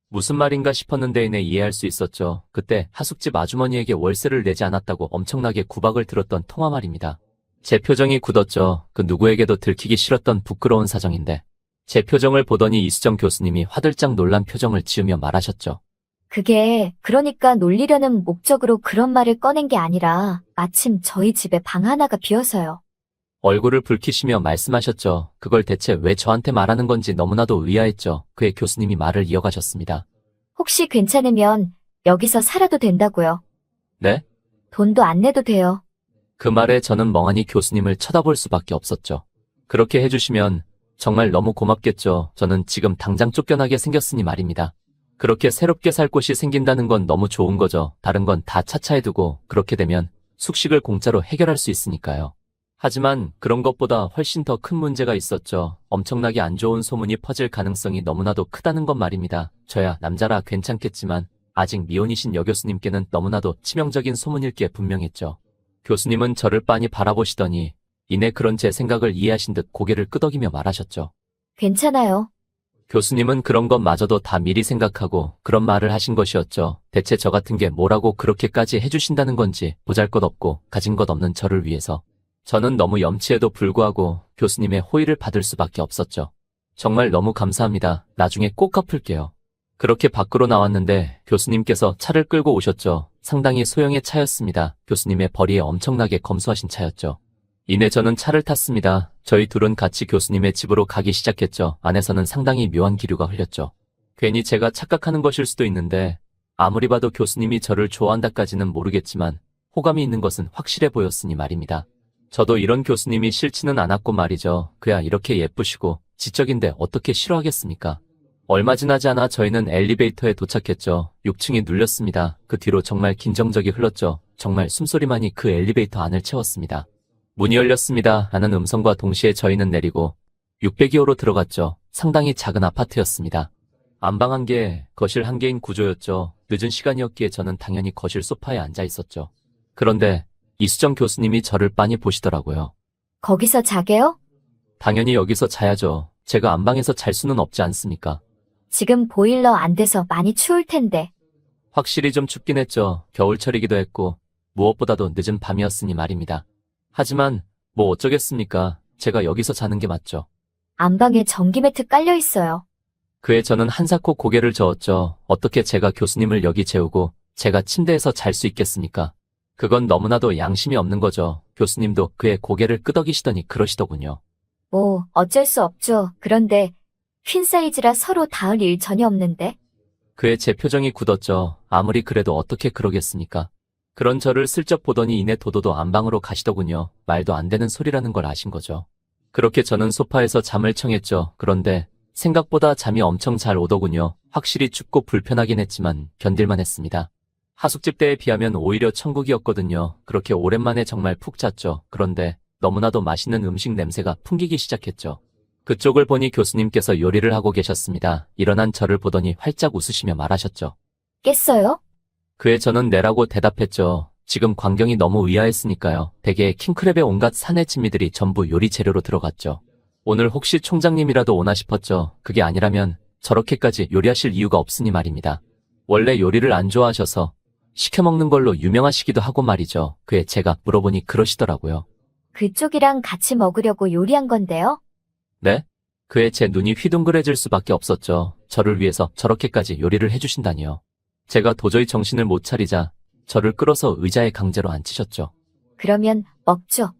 무슨 말인가 싶었는데 이내 이해할 수 있었죠. 그때 하숙집 아주머니에게 월세를 내지 않았다고 엄청나게 구박을 들었던 통화 말입니다. 제 표정이 굳었죠. 그 누구에게도 들키기 싫었던 부끄러운 사정인데 제 표정을 보더니 이수정 교수님이 화들짝 놀란 표정을 지으며 말하셨죠. 그게 그러니까 놀리려는 목적으로 그런 말을 꺼낸 게 아니라 마침 저희 집에 방 하나가 비어서요. 얼굴을 붉히시며 말씀하셨죠. 그걸 대체 왜 저한테 말하는 건지 너무나도 의아했죠. 그의 교수님이 말을 이어가셨습니다. 혹시 괜찮으면 여기서 살아도 된다고요. 네? 돈도 안 내도 돼요. 그 말에 저는 멍하니 교수님을 쳐다볼 수밖에 없었죠. 그렇게 해주시면 정말 너무 고맙겠죠. 저는 지금 당장 쫓겨나게 생겼으니 말입니다. 그렇게 새롭게 살 곳이 생긴다는 건 너무 좋은 거죠. 다른 건 다 차차해 두고 그렇게 되면 숙식을 공짜로 해결할 수 있으니까요. 하지만 그런 것보다 훨씬 더 큰 문제가 있었죠. 엄청나게 안 좋은 소문이 퍼질 가능성이 너무나도 크다는 것 말입니다. 저야 남자라 괜찮겠지만 아직 미혼이신 여 교수님께는 너무나도 치명적인 소문일 게 분명했죠. 교수님은 저를 빤히 바라보시더니 이내 그런 제 생각을 이해하신 듯 고개를 끄덕이며 말하셨죠. 괜찮아요. 교수님은 그런 것마저도 다 미리 생각하고 그런 말을 하신 것이었죠. 대체 저 같은 게 뭐라고 그렇게까지 해주신다는 건지 보잘것없고 가진 것 없는 저를 위해서. 저는 너무 염치에도 불구하고 교수님의 호의를 받을 수밖에 없었죠. 정말 너무 감사합니다. 나중에 꼭 갚을게요. 그렇게 밖으로 나왔는데 교수님께서 차를 끌고 오셨죠. 상당히 소형의 차였습니다. 교수님의 벌이에 엄청나게 검소하신 차였죠. 이내 저는 차를 탔습니다. 저희 둘은 같이 교수님의 집으로 가기 시작했죠. 안에서는 상당히 묘한 기류가 흘렸죠. 괜히 제가 착각하는 것일 수도 있는데 아무리 봐도 교수님이 저를 좋아한다까지는 모르겠지만 호감이 있는 것은 확실해 보였으니 말입니다. 저도 이런 교수님이 싫지는 않았고 말이죠. 그야 이렇게 예쁘시고 지적인데 어떻게 싫어하겠습니까? 얼마 지나지 않아 저희는 엘리베이터에 도착했죠. 6층이 눌렸습니다. 그 뒤로 정말 긴정적이 흘렀죠. 정말 숨소리만이 그 엘리베이터 안을 채웠습니다. 문이 열렸습니다. 하는 음성과 동시에 저희는 내리고 602호로 들어갔죠. 상당히 작은 아파트였습니다. 안방 한 개, 거실 한 개인 구조였죠. 늦은 시간이었기에 저는 당연히 거실 소파에 앉아 있었죠. 그런데 이수정 교수님이 저를 빤히 보시더라고요. 거기서 자게요? 당연히 여기서 자야죠. 제가 안방에서 잘 수는 없지 않습니까? 지금 보일러 안 돼서 많이 추울 텐데. 확실히 좀 춥긴 했죠. 겨울철이기도 했고 무엇보다도 늦은 밤이었으니 말입니다. 하지만 뭐 어쩌겠습니까? 제가 여기서 자는 게 맞죠. 안방에 전기 매트 깔려 있어요. 그에 저는 한사코 고개를 저었죠. 어떻게 제가 교수님을 여기 재우고 제가 침대에서 잘 수 있겠습니까? 그건 너무나도 양심이 없는 거죠. 교수님도 그의 고개를 끄덕이시더니 그러시더군요. 뭐 어쩔 수 없죠. 그런데 퀸 사이즈라 서로 닿을 일 전혀 없는데. 그의 제 표정이 굳었죠. 아무리 그래도 어떻게 그러겠습니까? 그런 저를 슬쩍 보더니 이내 도도도 안방으로 가시더군요. 말도 안 되는 소리라는 걸 아신 거죠. 그렇게 저는 소파에서 잠을 청했죠. 그런데 생각보다 잠이 엄청 잘 오더군요. 확실히 춥고 불편하긴 했지만 견딜만 했습니다. 하숙집 때에 비하면 오히려 천국이었거든요. 그렇게 오랜만에 정말 푹 잤죠. 그런데 너무나도 맛있는 음식 냄새가 풍기기 시작했죠. 그쪽을 보니 교수님께서 요리를 하고 계셨습니다. 일어난 저를 보더니 활짝 웃으시며 말하셨죠. 깼어요? 그에 저는 네라고 대답했죠. 지금 광경이 너무 의아했으니까요. 대개의 킹크랩의 온갖 산의 진미들이 전부 요리 재료로 들어갔죠. 오늘 혹시 총장님이라도 오나 싶었죠. 그게 아니라면 저렇게까지 요리하실 이유가 없으니 말입니다. 원래 요리를 안 좋아하셔서 시켜먹는 걸로 유명하시기도 하고 말이죠. 그에 제가 물어보니 그러시더라고요. 그쪽이랑 같이 먹으려고 요리한 건데요. 네? 그에 제 눈이 휘둥그레질 수밖에 없었죠. 저를 위해서 저렇게까지 요리를 해주신다니요. 제가 도저히 정신을 못 차리자 저를 끌어서 의자에 강제로 앉히셨죠. 그러면 먹죠.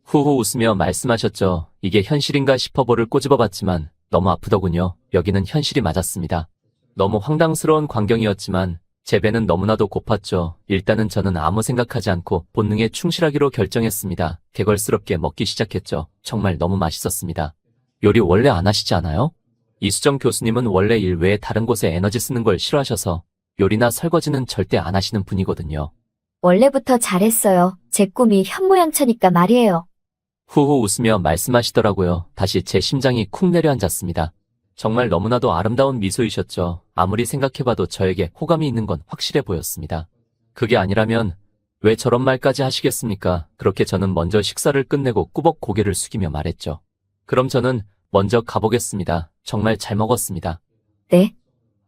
후후 웃으며 말씀하셨죠. 이게 현실인가 싶어 볼을 꼬집어봤지만 너무 아프더군요. 여기는 현실이 맞았습니다. 너무 황당스러운 광경이었지만 제 배는 너무나도 고팠죠. 일단은 저는 아무 생각하지 않고 본능에 충실하기로 결정했습니다. 개걸스럽게 먹기 시작했죠. 정말 너무 맛있었습니다. 요리 원래 안 하시지 않아요? 이수정 교수님은 원래 일 외에 다른 곳에 에너지 쓰는 걸 싫어하셔서 요리나 설거지는 절대 안 하시는 분이거든요. 원래부터 잘했어요. 제 꿈이 현모양처니까 말이에요. 후후 웃으며 말씀하시더라고요. 다시 제 심장이 쿵 내려앉았습니다. 정말 너무나도 아름다운 미소이셨죠. 아무리 생각해봐도 저에게 호감이 있는 건 확실해 보였습니다. 그게 아니라면 왜 저런 말까지 하시겠습니까? 그렇게 저는 먼저 식사를 끝내고 꾸벅 고개를 숙이며 말했죠. 그럼 저는 먼저 가보겠습니다. 정말 잘 먹었습니다. 네?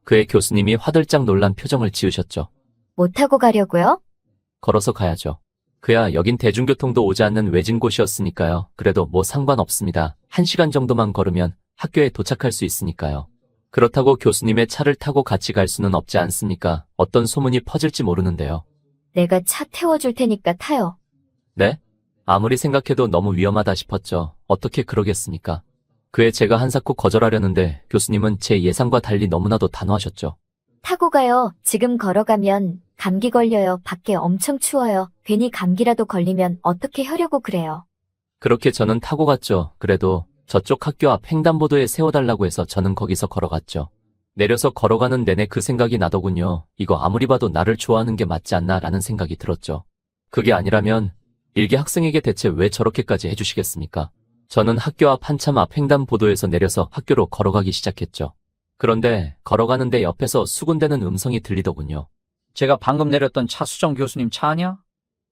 그의 교수님이 화들짝 놀란 표정을 지으셨죠. 못 타고 가려고요? 걸어서 가야죠. 그야 여긴 대중교통도 오지 않는 외진 곳이었으니까요. 그래도 뭐 상관없습니다. 1시간 정도만 걸으면 학교에 도착할 수 있으니까요. 그렇다고 교수님의 차를 타고 같이 갈 수는 없지 않습니까? 어떤 소문이 퍼질지 모르는데요. 내가 차 태워줄 테니까 타요. 네? 아무리 생각해도 너무 위험하다 싶었죠. 어떻게 그러겠습니까? 그에 제가 한사코 거절하려는데 교수님은 제 예상과 달리 너무나도 단호하셨죠. 타고 가요. 지금 걸어가면 감기 걸려요. 밖에 엄청 추워요. 괜히 감기라도 걸리면 어떻게 하려고 그래요. 그렇게 저는 타고 갔죠. 그래도 저쪽 학교 앞 횡단보도에 세워달라고 해서 저는 거기서 걸어갔죠. 내려서 걸어가는 내내 그 생각이 나더군요. 이거 아무리 봐도 나를 좋아하는 게 맞지 않나 라는 생각이 들었죠. 그게 아니라면 일개 학생에게 대체 왜 저렇게까지 해주시겠습니까? 저는 학교 앞 한참 앞 횡단보도에서 내려서 학교로 걸어가기 시작했죠. 그런데 걸어가는데 옆에서 수군대는 음성이 들리더군요. 제가 방금 내렸던 차 수정 교수님 차 아니야?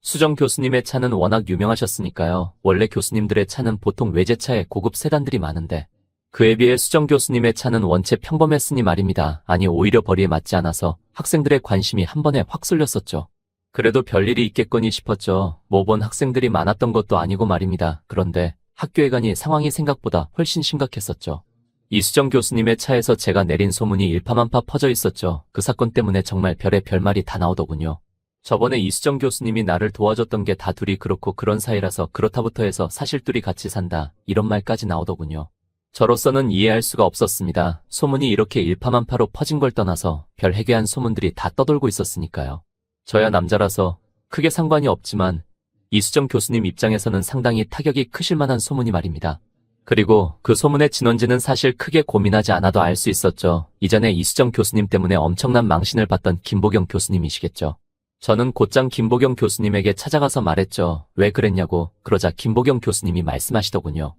수정 교수님의 차는 워낙 유명하셨으니까요. 원래 교수님들의 차는 보통 외제차에 고급 세단들이 많은데 그에 비해 수정 교수님의 차는 원체 평범했으니 말입니다. 아니 오히려 벌이에 맞지 않아서 학생들의 관심이 한 번에 확 쏠렸었죠. 그래도 별일이 있겠거니 싶었죠. 뭐 본 학생들이 많았던 것도 아니고 말입니다. 그런데 학교에 가니 상황이 생각보다 훨씬 심각했었죠. 이수정 교수님의 차에서 제가 내린 소문이 일파만파 퍼져 있었죠. 그 사건 때문에 정말 별의 별말이 다 나오더군요. 저번에 이수정 교수님이 나를 도와줬던 게 다 둘이 그렇고 그런 사이라서 그렇다부터 해서 사실 둘이 같이 산다 이런 말까지 나오더군요. 저로서는 이해할 수가 없었습니다. 소문이 이렇게 일파만파로 퍼진 걸 떠나서 별 해괴한 소문들이 다 떠돌고 있었으니까요. 저야 남자라서 크게 상관이 없지만 이수정 교수님 입장에서는 상당히 타격이 크실 만한 소문이 말입니다. 그리고 그 소문의 진원지는 사실 크게 고민하지 않아도 알 수 있었죠. 이전에 이수정 교수님 때문에 엄청난 망신을 받던 김보경 교수님이시겠죠. 저는 곧장 김보경 교수님에게 찾아가서 말했죠. 왜 그랬냐고. 그러자 김보경 교수님이 말씀하시더군요.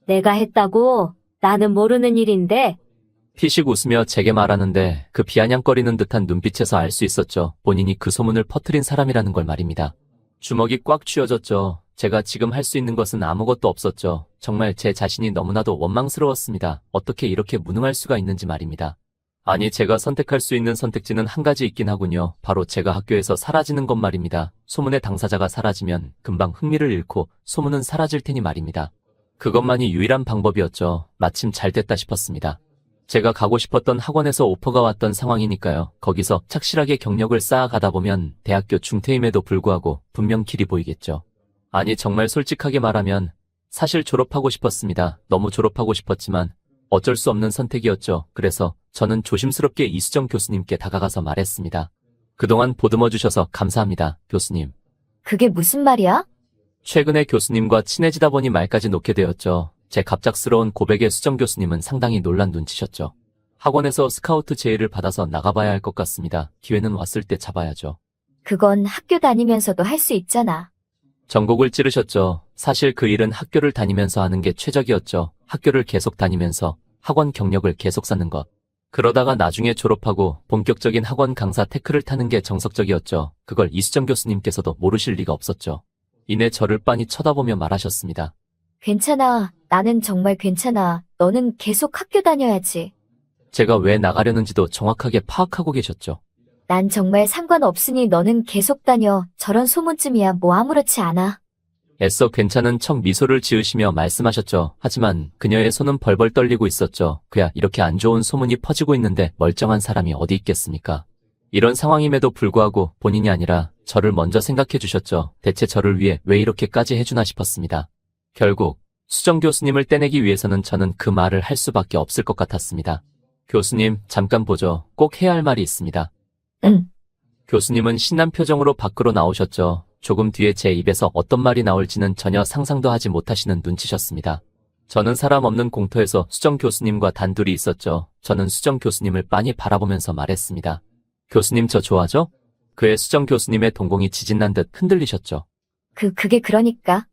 내가 했다고? 나는 모르는 일인데. 피식 웃으며 제게 말하는데 그 비아냥거리는 듯한 눈빛에서 알 수 있었죠. 본인이 그 소문을 퍼뜨린 사람이라는 걸 말입니다. 주먹이 꽉 쥐어졌죠. 제가 지금 할 수 있는 것은 아무것도 없었죠. 정말 제 자신이 너무나도 원망스러웠습니다. 어떻게 이렇게 무능할 수가 있는지 말입니다. 아니 제가 선택할 수 있는 선택지는 한 가지 있긴 하군요. 바로 제가 학교에서 사라지는 것 말입니다. 소문의 당사자가 사라지면 금방 흥미를 잃고 소문은 사라질 테니 말입니다. 그것만이 유일한 방법이었죠. 마침 잘 됐다 싶었습니다. 제가 가고 싶었던 학원에서 오퍼가 왔던 상황이니까요. 거기서 착실하게 경력을 쌓아가다 보면 대학교 중퇴임에도 불구하고 분명 길이 보이겠죠. 아니 정말 솔직하게 말하면 사실 졸업하고 싶었습니다. 너무 졸업하고 싶었지만 어쩔 수 없는 선택이었죠. 그래서 저는 조심스럽게 이수정 교수님께 다가가서 말했습니다. 그동안 보듬어 주셔서 감사합니다, 교수님. 그게 무슨 말이야? 최근에 교수님과 친해지다 보니 말까지 놓게 되었죠. 제 갑작스러운 고백에 수정 교수님은 상당히 놀란 눈치셨죠. 학원에서 스카우트 제의를 받아서 나가봐야 할 것 같습니다. 기회는 왔을 때 잡아야죠. 그건 학교 다니면서도 할 수 있잖아. 전곡을 찌르셨죠. 사실 그 일은 학교를 다니면서 하는 게 최적이었죠. 학교를 계속 다니면서 학원 경력을 계속 쌓는 것. 그러다가 나중에 졸업하고 본격적인 학원 강사 테크를 타는 게 정석적이었죠. 그걸 이수정 교수님께서도 모르실 리가 없었죠. 이내 저를 빤히 쳐다보며 말하셨습니다. 괜찮아. 나는 정말 괜찮아. 너는 계속 학교 다녀야지. 제가 왜 나가려는지도 정확하게 파악하고 계셨죠. 난 정말 상관없으니 너는 계속 다녀. 저런 소문쯤이야 뭐 아무렇지 않아. 애써 괜찮은 척 미소를 지으시며 말씀하셨죠. 하지만 그녀의 손은 벌벌 떨리고 있었죠. 그야 이렇게 안 좋은 소문이 퍼지고 있는데 멀쩡한 사람이 어디 있겠습니까? 이런 상황임에도 불구하고 본인이 아니라 저를 먼저 생각해 주셨죠. 대체 저를 위해 왜 이렇게까지 해주나 싶었습니다. 결국 수정 교수님을 떼내기 위해서는 저는 그 말을 할 수밖에 없을 것 같았습니다. 교수님, 잠깐 보죠. 꼭 해야 할 말이 있습니다. 응. 교수님은 신난 표정으로 밖으로 나오셨죠. 조금 뒤에 제 입에서 어떤 말이 나올지는 전혀 상상도 하지 못하시는 눈치셨습니다. 저는 사람 없는 공터에서 수정 교수님과 단둘이 있었죠. 저는 수정 교수님을 빤히 바라보면서 말했습니다. 교수님 저 좋아하죠? 그의 수정 교수님의 동공이 지진난 듯 흔들리셨죠. 그게 그러니까.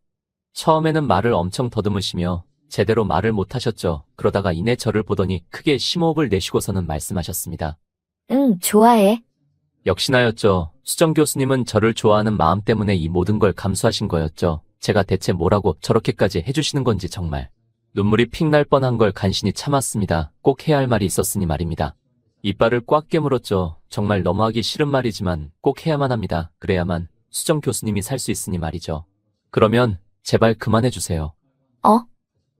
처음에는 말을 엄청 더듬으시며 제대로 말을 못하셨죠. 그러다가 이내 저를 보더니 크게 심호흡을 내쉬고서는 말씀하셨습니다. 응, 좋아해. 역시나였죠. 수정 교수님은 저를 좋아하는 마음 때문에 이 모든 걸 감수하신 거였죠. 제가 대체 뭐라고 저렇게까지 해주시는 건지 정말. 눈물이 픽 날 뻔한 걸 간신히 참았습니다. 꼭 해야 할 말이 있었으니 말입니다. 이빨을 꽉 깨물었죠. 정말 너무 하기 싫은 말이지만 꼭 해야만 합니다. 그래야만 수정 교수님이 살 수 있으니 말이죠. 그러면 제발 그만해주세요. 어?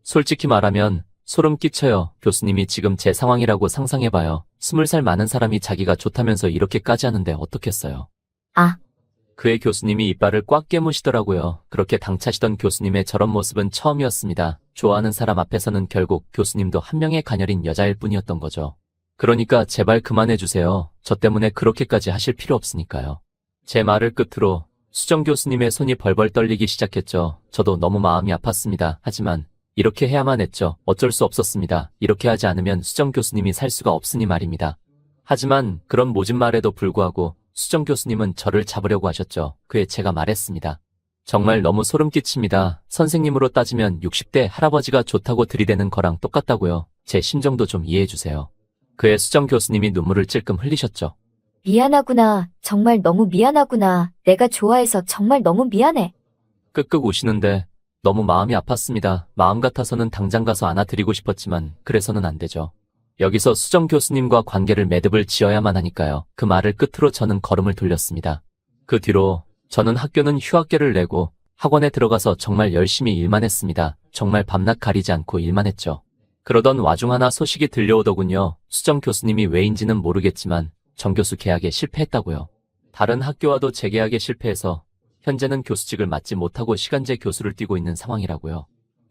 솔직히 말하면 소름 끼쳐요. 교수님이 지금 제 상황이라고 상상해봐요. 20살 많은 사람이 자기가 좋다면서 이렇게까지 하는데 어떻겠어요. 아, 그의 교수님이 이빨을 꽉 깨무시더라고요. 그렇게 당차시던 교수님의 저런 모습은 처음이었습니다. 좋아하는 사람 앞에서는 결국 교수님도 한 명의 가녀린 여자일 뿐이었던 거죠. 그러니까 제발 그만해주세요. 저 때문에 그렇게까지 하실 필요 없으니까요. 제 말을 끝으로 수정 교수님의 손이 벌벌 떨리기 시작했죠. 저도 너무 마음이 아팠습니다. 하지만 이렇게 해야만 했죠. 어쩔 수 없었습니다. 이렇게 하지 않으면 수정 교수님이 살 수가 없으니 말입니다. 하지만 그런 모진 말에도 불구하고 수정 교수님은 저를 잡으려고 하셨죠. 그에 제가 말했습니다. 정말 너무 소름 끼칩니다. 선생님으로 따지면 60대 할아버지가 좋다고 들이대는 거랑 똑같다고요. 제 심정도 좀 이해해주세요. 그의 수정 교수님이 눈물을 찔끔 흘리셨죠. 미안하구나. 정말 너무 미안하구나. 내가 좋아해서 정말 너무 미안해. 끄끄 우시는데 너무 마음이 아팠습니다. 마음 같아서는 당장 가서 안아드리고 싶었지만 그래서는 안 되죠. 여기서 수정 교수님과 관계를 매듭을 지어야만 하니까요. 그 말을 끝으로 저는 걸음을 돌렸습니다. 그 뒤로 저는 학교는 휴학계를 내고 학원에 들어가서 정말 열심히 일만 했습니다. 정말 밤낮 가리지 않고 일만 했죠. 그러던 와중 하나 소식이 들려오더군요. 수정 교수님이 왜인지는 모르겠지만 정 교수 계약에 실패했다고요. 다른 학교와도 재계약에 실패해서 현재는 교수직을 맡지 못하고 시간제 교수를 뛰고 있는 상황이라고요.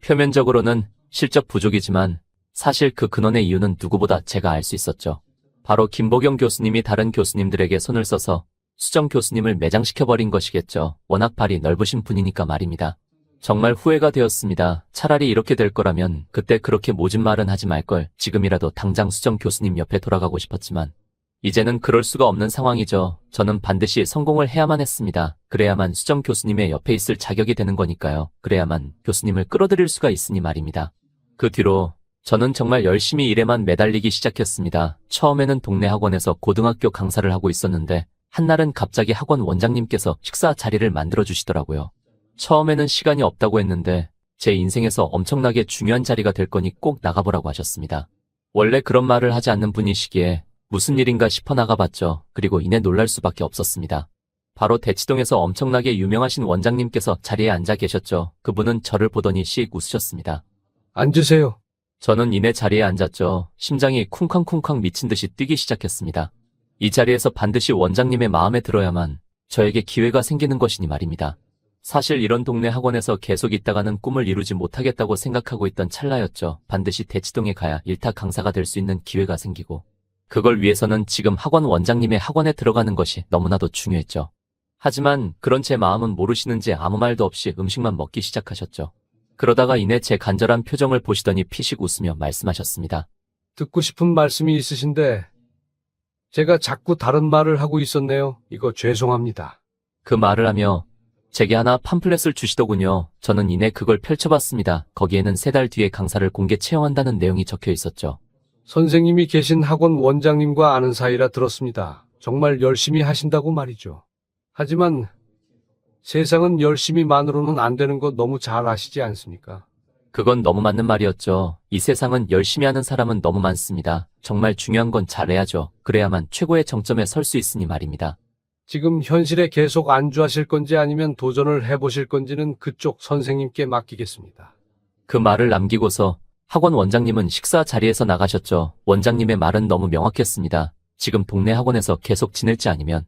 표면적으로는 실적 부족이지만 사실 그 근원의 이유는 누구보다 제가 알 수 있었죠. 바로 김보경 교수님이 다른 교수님들에게 손을 써서 수정 교수님을 매장시켜버린 것이겠죠. 워낙 발이 넓으신 분이니까 말입니다. 정말 후회가 되었습니다. 차라리 이렇게 될 거라면 그때 그렇게 모진 말은 하지 말걸. 지금이라도 당장 수정 교수님 옆에 돌아가고 싶었지만 이제는 그럴 수가 없는 상황이죠. 저는 반드시 성공을 해야만 했습니다. 그래야만 수정 교수님의 옆에 있을 자격이 되는 거니까요. 그래야만 교수님을 끌어들일 수가 있으니 말입니다. 그 뒤로 저는 정말 열심히 일에만 매달리기 시작했습니다. 처음에는 동네 학원에서 고등학교 강사를 하고 있었는데 한날은 갑자기 학원 원장님께서 식사 자리를 만들어 주시더라고요. 처음에는 시간이 없다고 했는데 제 인생에서 엄청나게 중요한 자리가 될 거니 꼭 나가보라고 하셨습니다. 원래 그런 말을 하지 않는 분이시기에 무슨 일인가 싶어 나가봤죠. 그리고 이내 놀랄 수밖에 없었습니다. 바로 대치동에서 엄청나게 유명하신 원장님께서 자리에 앉아 계셨죠. 그분은 저를 보더니 씩 웃으셨습니다. 앉으세요. 저는 이내 자리에 앉았죠. 심장이 쿵쾅쿵쾅 미친 듯이 뛰기 시작했습니다. 이 자리에서 반드시 원장님의 마음에 들어야만 저에게 기회가 생기는 것이니 말입니다. 사실 이런 동네 학원에서 계속 있다가는 꿈을 이루지 못하겠다고 생각하고 있던 찰나였죠. 반드시 대치동에 가야 일타 강사가 될 수 있는 기회가 생기고 그걸 위해서는 지금 학원 원장님의 학원에 들어가는 것이 너무나도 중요했죠. 하지만 그런 제 마음은 모르시는지 아무 말도 없이 음식만 먹기 시작하셨죠. 그러다가 이내 제 간절한 표정을 보시더니 피식 웃으며 말씀하셨습니다. 듣고 싶은 말씀이 있으신데 제가 자꾸 다른 말을 하고 있었네요. 이거 죄송합니다. 그 말을 하며 제게 하나 팜플렛을 주시더군요. 저는 이내 그걸 펼쳐봤습니다. 거기에는 3달 뒤에 강사를 공개 채용한다는 내용이 적혀 있었죠. 선생님이 계신 학원 원장님과 아는 사이라 들었습니다. 정말 열심히 하신다고 말이죠. 하지만 세상은 열심히만으로는 안 되는 거 너무 잘 아시지 않습니까? 그건 너무 맞는 말이었죠. 이 세상은 열심히 하는 사람은 너무 많습니다. 정말 중요한 건 잘해야죠. 그래야만 최고의 정점에 설 수 있으니 말입니다. 지금 현실에 계속 안주하실 건지 아니면 도전을 해보실 건지는 그쪽 선생님께 맡기겠습니다. 그 말을 남기고서 학원 원장님은 식사 자리에서 나가셨죠. 원장님의 말은 너무 명확했습니다. 지금 동네 학원에서 계속 지낼지 아니면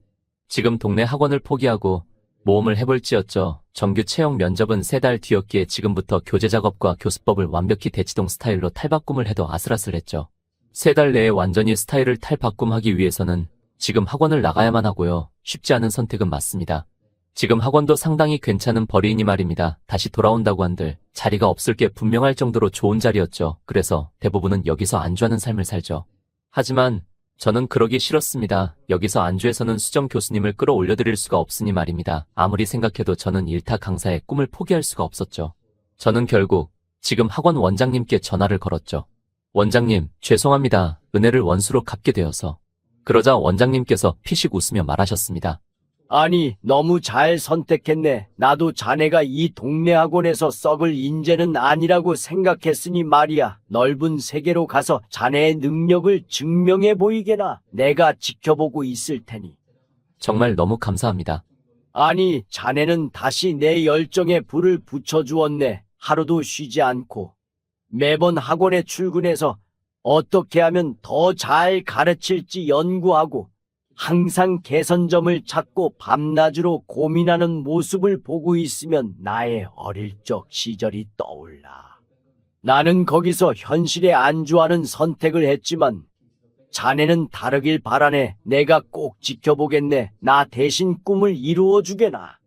지금 동네 학원을 포기하고 모험을 해볼지였죠. 정규 채용 면접은 3달 뒤였기에 지금부터 교재 작업과 교수법을 완벽히 대치동 스타일로 탈바꿈을 해도 아슬아슬했죠. 3달 내에 완전히 스타일을 탈바꿈하기 위해서는 지금 학원을 나가야만 하고요. 쉽지 않은 선택은 맞습니다. 지금 학원도 상당히 괜찮은 벌이니 말입니다. 다시 돌아온다고 한들 자리가 없을 게 분명할 정도로 좋은 자리였죠. 그래서 대부분은 여기서 안주하는 삶을 살죠. 하지만 저는 그러기 싫었습니다. 여기서 안주해서는 수정 교수님을 끌어올려드릴 수가 없으니 말입니다. 아무리 생각해도 저는 일타 강사의 꿈을 포기할 수가 없었죠. 저는 결국 지금 학원 원장님께 전화를 걸었죠. 원장님, 죄송합니다. 은혜를 원수로 갚게 되어서. 그러자 원장님께서 피식 웃으며 말하셨습니다. 아니, 너무 잘 선택했네. 나도 자네가 이 동네 학원에서 썩을 인재는 아니라고 생각했으니 말이야. 넓은 세계로 가서 자네의 능력을 증명해 보이게나. 내가 지켜보고 있을 테니. 정말 너무 감사합니다. 아니, 자네는 다시 내 열정에 불을 붙여주었네. 하루도 쉬지 않고. 매번 학원에 출근해서 어떻게 하면 더 잘 가르칠지 연구하고 항상 개선점을 찾고 밤낮으로 고민하는 모습을 보고 있으면 나의 어릴 적 시절이 떠올라. 나는 거기서 현실에 안주하는 선택을 했지만 자네는 다르길 바라네. 내가 꼭 지켜보겠네. 나 대신 꿈을 이루어주게나.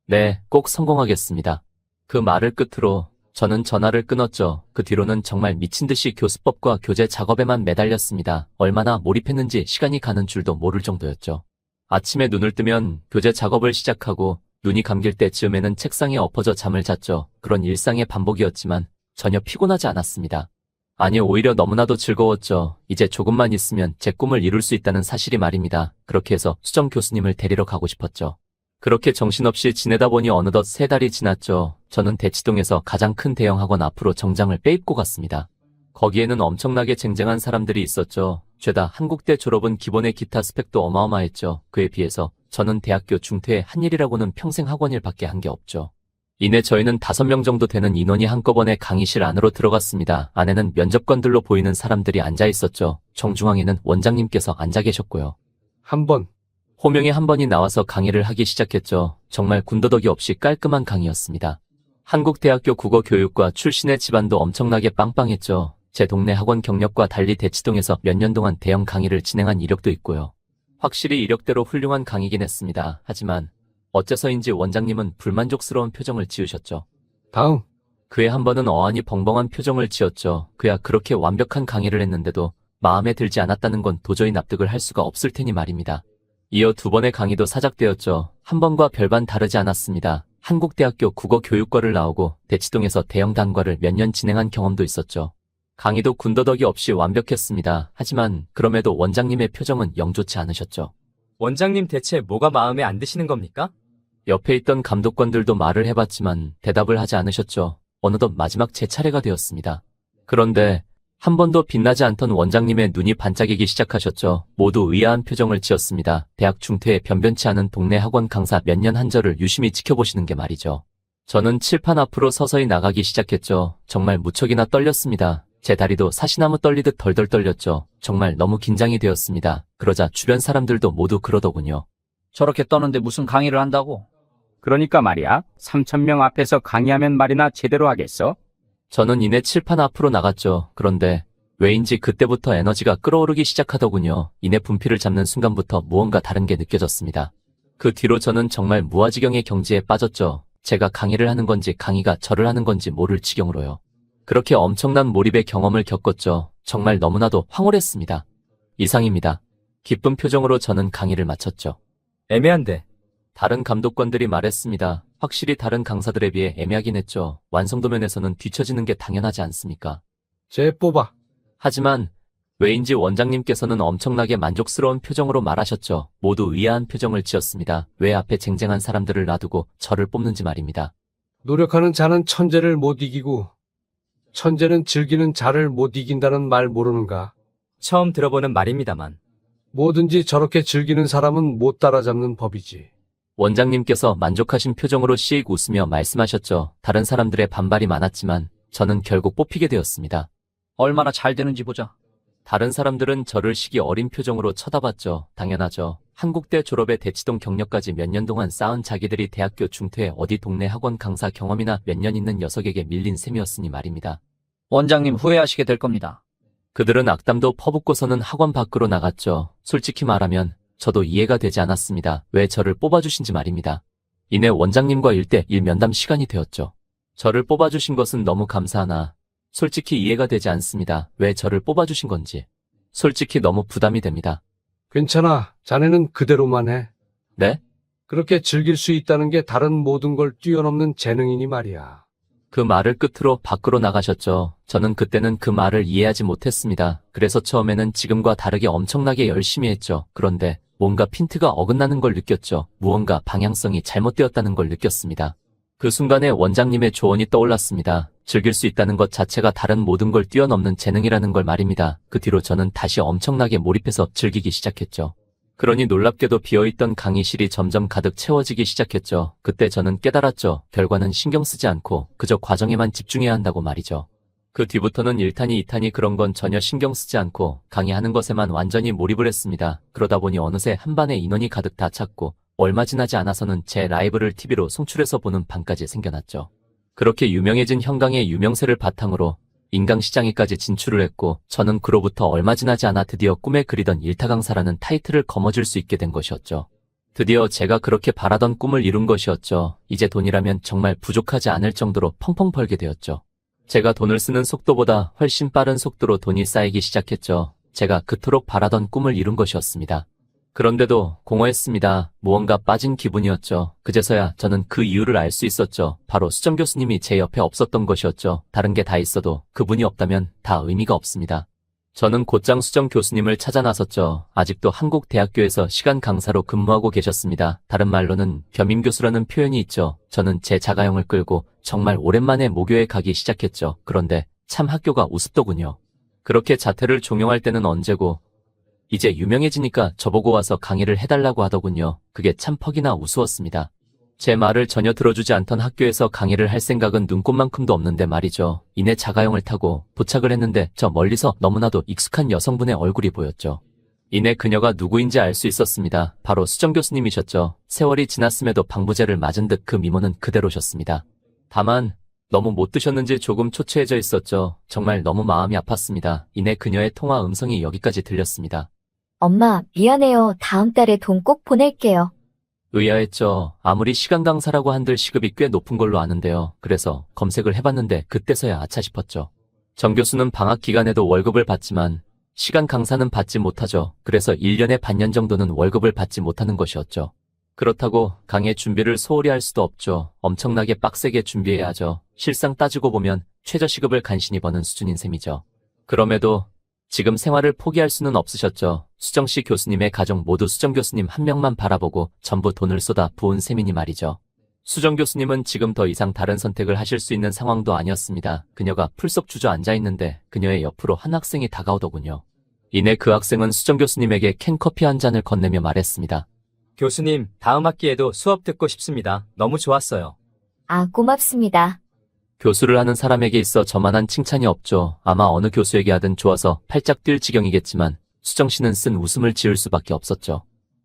네, 꼭 성공하겠습니다. 그 말을 끝으로 저는 전화를 끊었죠. 그 뒤로는 정말 미친 듯이 교수법과 교재 작업에만 매달렸습니다. 얼마나 몰입했는지 시간이 가는 줄도 모를 정도였죠. 아침에 눈을 뜨면 교재 작업을 시작하고 눈이 감길 때쯤에는 책상에 엎어져 잠을 잤죠. 그런 일상의 반복이었지만 전혀 피곤하지 않았습니다. 아니, 오히려 너무나도 즐거웠죠. 이제 조금만 있으면 제 꿈을 이룰 수 있다는 사실이 말입니다. 그렇게 해서 수정 교수님을 데리러 가고 싶었죠. 그렇게 정신없이 지내다 보니 어느덧 3달이 지났죠. 저는 대치동에서 가장 큰 대형 학원 앞으로 정장을 빼입고 갔습니다. 거기에는 엄청나게 쟁쟁한 사람들이 있었죠. 죄다 한국대 졸업은 기본의 기타 스펙도 어마어마했죠. 그에 비해서 저는 대학교 중퇴의 한일이라고는 평생 학원일밖에 한 게 없죠. 이내 저희는 5명 정도 되는 인원이 한꺼번에 강의실 안으로 들어갔습니다. 안에는 면접관들로 보이는 사람들이 앉아 있었죠. 정중앙에는 원장님께서 앉아 계셨고요. 한번 호명이 한 번이 나와서 강의를 하기 시작했죠. 정말 군더더기 없이 깔끔한 강의였습니다. 한국대학교 국어교육과 출신의 집안도 엄청나게 빵빵했죠. 제 동네 학원 경력과 달리 대치동에서 몇 년 동안 대형 강의를 진행한 이력도 있고요. 확실히 이력대로 훌륭한 강의긴 했습니다. 하지만 어째서인지 원장님은 불만족스러운 표정을 지으셨죠. 다음. 그에 한 번은 어안이 벙벙한 표정을 지었죠. 그야 그렇게 완벽한 강의를 했는데도 마음에 들지 않았다는 건 도저히 납득을 할 수가 없을 테니 말입니다. 이어 2번의 강의도 사작되었죠. 한 번과 별반 다르지 않았습니다. 한국대학교 국어교육과를 나오고 대치동에서 대형 단과를 몇 년 진행한 경험도 있었죠. 강의도 군더더기 없이 완벽했습니다. 하지만 그럼에도 원장님의 표정은 영 좋지 않으셨죠. 원장님 대체 뭐가 마음에 안 드시는 겁니까? 옆에 있던 감독관들도 말을 해봤지만 대답을 하지 않으셨죠. 어느덧 마지막 제 차례가 되었습니다. 그런데 한 번도 빛나지 않던 원장님의 눈이 반짝이기 시작하셨죠. 모두 의아한 표정을 지었습니다. 대학 중퇴에 변변치 않은 동네 학원 강사 몇 년 한 저를 유심히 지켜보시는 게 말이죠. 저는 칠판 앞으로 서서히 나가기 시작했죠. 정말 무척이나 떨렸습니다. 제 다리도 사시나무 떨리듯 덜덜 떨렸죠. 정말 너무 긴장이 되었습니다. 그러자 주변 사람들도 모두 그러더군요. 저렇게 떠는데 무슨 강의를 한다고? 그러니까 말이야. 3,000명 앞에서 강의하면 말이나 제대로 하겠어? 저는 이내 칠판 앞으로 나갔죠. 그런데 왜인지 그때부터 에너지가 끓어오르기 시작하더군요. 이내 분필을 잡는 순간부터 무언가 다른 게 느껴졌습니다. 그 뒤로 저는 정말 무아지경의 경지에 빠졌죠. 제가 강의를 하는 건지 강의가 저를 하는 건지 모를 지경으로요. 그렇게 엄청난 몰입의 경험을 겪었죠. 정말 너무나도 황홀했습니다. 이상입니다. 기쁜 표정으로 저는 강의를 마쳤죠. 애매한데. 다른 감독관들이 말했습니다. 확실히 다른 강사들에 비해 애매하긴 했죠. 완성도 면에서는 뒤처지는 게 당연하지 않습니까? 쟤 뽑아. 하지만 왜인지 원장님께서는 엄청나게 만족스러운 표정으로 말하셨죠. 모두 의아한 표정을 지었습니다. 왜 앞에 쟁쟁한 사람들을 놔두고 저를 뽑는지 말입니다. 노력하는 자는 천재를 못 이기고 천재는 즐기는 자를 못 이긴다는 말 모르는가? 처음 들어보는 말입니다만. 뭐든지 저렇게 즐기는 사람은 못 따라잡는 법이지. 원장님께서 만족하신 표정으로 씩 웃으며 말씀하셨죠. 다른 사람들의 반발이 많았지만 저는 결국 뽑히게 되었습니다. 얼마나 잘 되는지 보자. 다른 사람들은 저를 시기 어린 표정으로 쳐다봤죠. 당연하죠. 한국대 졸업에 대치동 경력까지 몇 년 동안 쌓은 자기들이 대학교 중퇴에 어디 동네 학원 강사 경험이나 몇 년 있는 녀석에게 밀린 셈이었으니 말입니다. 원장님 후회하시게 될 겁니다. 그들은 악담도 퍼붓고서는 학원 밖으로 나갔죠. 솔직히 말하면 저도 이해가 되지 않았습니다. 왜 저를 뽑아주신지 말입니다. 이내 원장님과 1대1 면담 시간이 되었죠. 저를 뽑아주신 것은 너무 감사하나 솔직히 이해가 되지 않습니다. 왜 저를 뽑아주신 건지. 솔직히 너무 부담이 됩니다. 괜찮아. 자네는 그대로만 해. 네? 그렇게 즐길 수 있다는 게 다른 모든 걸 뛰어넘는 재능이니 말이야. 그 말을 끝으로 밖으로 나가셨죠. 저는 그때는 그 말을 이해하지 못했습니다. 그래서 처음에는 지금과 다르게 엄청나게 열심히 했죠. 그런데 뭔가 핀트가 어긋나는 걸 느꼈죠. 무언가 방향성이 잘못되었다는 걸 느꼈습니다. 그 순간에 원장님의 조언이 떠올랐습니다. 즐길 수 있다는 것 자체가 다른 모든 걸 뛰어넘는 재능이라는 걸 말입니다. 그 뒤로 저는 다시 엄청나게 몰입해서 즐기기 시작했죠. 그러니 놀랍게도 비어있던 강의실이 점점 가득 채워지기 시작했죠. 그때 저는 깨달았죠. 결과는 신경 쓰지 않고 그저 과정에만 집중해야 한다고 말이죠. 그 뒤부터는 1탄이 2탄이 그런 건 전혀 신경 쓰지 않고 강의하는 것에만 완전히 몰입을 했습니다. 그러다 보니 어느새 한반에 인원이 가득 다 찼고 얼마 지나지 않아서는 제 라이브를 TV로 송출해서 보는 방까지 생겨났죠. 그렇게 유명해진 형강의 유명세를 바탕으로 인강시장에까지 진출을 했고 저는 그로부터 얼마 지나지 않아 드디어 꿈에 그리던 일타 강사라는 타이틀을 거머쥘 수 있게 된 것이었죠. 드디어 제가 그렇게 바라던 꿈을 이룬 것이었죠. 이제 돈이라면 정말 부족하지 않을 정도로 펑펑 벌게 되었죠. 제가 돈을 쓰는 속도보다 훨씬 빠른 속도로 돈이 쌓이기 시작했죠. 제가 그토록 바라던 꿈을 이룬 것이었습니다. 그런데도 공허했습니다. 무언가 빠진 기분이었죠. 그제서야 저는 그 이유를 알 수 있었죠. 바로 수정 교수님이 제 옆에 없었던 것이었죠. 다른 게 다 있어도 그분이 없다면 다 의미가 없습니다. 저는 곧장 수정 교수님을 찾아 나섰죠. 아직도 한국 대학교에서 시간 강사로 근무하고 계셨습니다. 다른 말로는 겸임 교수라는 표현이 있죠. 저는 제 자가용을 끌고 정말 오랜만에 모교에 가기 시작했죠. 그런데 참 학교가 우습더군요. 그렇게 자퇴를 종용할 때는 언제고 이제 유명해지니까 저보고 와서 강의를 해달라고 하더군요. 그게 참 퍽이나 우스웠습니다. 제 말을 전혀 들어주지 않던 학교에서 강의를 할 생각은 눈꼽만큼도 없는데 말이죠. 이내 자가용을 타고 도착을 했는데 저 멀리서 너무나도 익숙한 여성분의 얼굴이 보였죠. 이내 그녀가 누구인지 알 수 있었습니다. 바로 수정 교수님이셨죠. 세월이 지났음에도 방부제를 맞은 듯 그 미모는 그대로셨습니다. 다만 너무 못 드셨는지 조금 초췌해져 있었죠. 정말 너무 마음이 아팠습니다. 이내 그녀의 통화 음성이 여기까지 들렸습니다. 엄마, 미안해요. 다음 달에 돈 꼭 보낼게요. 의아했죠. 아무리 시간 강사라고 한들 시급이 꽤 높은 걸로 아는데요. 그래서 검색을 해봤는데 그때서야 아차 싶었죠. 정 교수는 방학 기간에도 월급을 받지만 시간 강사는 받지 못하죠. 그래서 1년에 반년 정도는 월급을 받지 못하는 것이었죠. 그렇다고 강의 준비를 소홀히 할 수도 없죠. 엄청나게 빡세게 준비해야 하죠. 실상 따지고 보면 최저시급을 간신히 버는 수준인 셈이죠. 그럼에도 지금 생활을 포기할 수는 없으셨죠. 수정씨 교수님의 가족 모두 수정 교수님 한 명만 바라보고 전부 돈을 쏟아 부은 셈이니 말이죠. 수정 교수님은 지금 더 이상 다른 선택을 하실 수 있는 상황도 아니었습니다. 그녀가 풀썩 주저앉아 있는데 그녀의 옆으로 한 학생이 다가오더군요. 이내 그 학생은 수정 교수님에게 캔커피 한 잔을 건네며 말했습니다. 교수님, 다음 학기에도 수업 듣고 싶습니다. 너무 좋았어요. 아, 고맙습니다. 교수를 하는 사람에게 있어 저만한 칭찬이 없죠. 아마 어느 교수에게 하든 좋아서 팔짝 뛸 지경이겠지만 수정 씨는 쓴 웃음을 지을 수밖에 없었죠.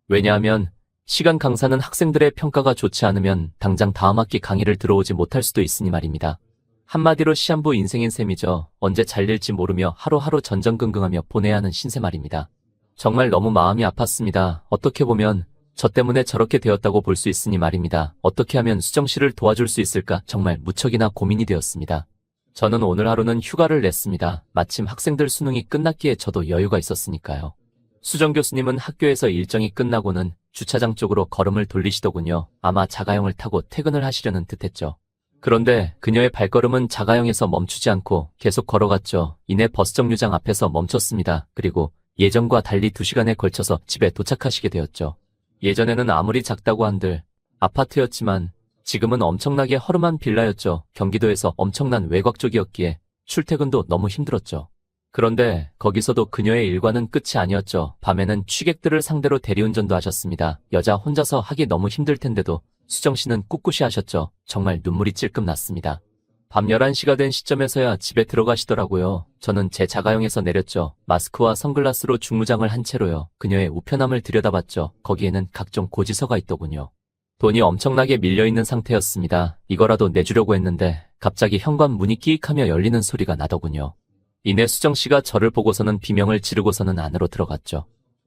왜냐하면 시간 강사는 학생들의 평가가 좋지 않으면 당장 다음 학기 강의를 들어오지 못할 수도 있으니 말입니다. 한마디로 시한부 인생인 셈이죠. 언제 잘릴지 모르며 하루하루 전전긍긍하며 보내야 하는 신세 말입니다. 정말 너무 마음이 아팠습니다. 어떻게 보면 저 때문에 저렇게 되었다고 볼 수 있으니 말입니다. 어떻게 하면 수정 씨를 도와줄 수 있을까 정말 무척이나 고민이 되었습니다. 저는 오늘 하루는 휴가를 냈습니다. 마침 학생들 수능이 끝났기에 저도 여유가 있었으니까요. 수정 교수님은 학교에서 일정이 끝나고는 주차장 쪽으로 걸음을 돌리시더군요. 아마 자가용을 타고 퇴근을 하시려는 듯했죠. 그런데 그녀의 발걸음은 자가용에서 멈추지 않고 계속 걸어갔죠. 이내 버스 정류장 앞에서 멈췄습니다. 그리고 예전과 달리 2시간에 걸쳐서 집에 도착하시게 되었죠. 예전에는 아무리 작다고 한들 아파트였지만 지금은 엄청나게 허름한 빌라였죠. 경기도에서 엄청난 외곽 쪽이었기에 출퇴근도 너무 힘들었죠. 그런데 거기서도 그녀의 일과는 끝이 아니었죠. 밤에는 취객들을 상대로 대리운전도 하셨습니다. 여자 혼자서 하기 너무 힘들 텐데도 수정 씨는 꿋꿋이 하셨죠. 정말 눈물이 찔끔 났습니다. 밤 11시가 된 시점에서야 집에 들어가시더라고요. 저는 제 자가용에서 내렸죠. 마스크와 선글라스로 중무장을 한 채로요. 그녀의 우편함을 들여다봤죠. 거기에는 각종 고지서가 있더군요. 돈이 엄청나게 밀려있는 상태였습니다. 이거라도 내주려고 했는데 갑자기 현관 문이 끼익하며 열리는 소리가 나더군요. 이내 수정 씨가 저를 보고서는 비명을 지르고서는 안으로 들어갔죠.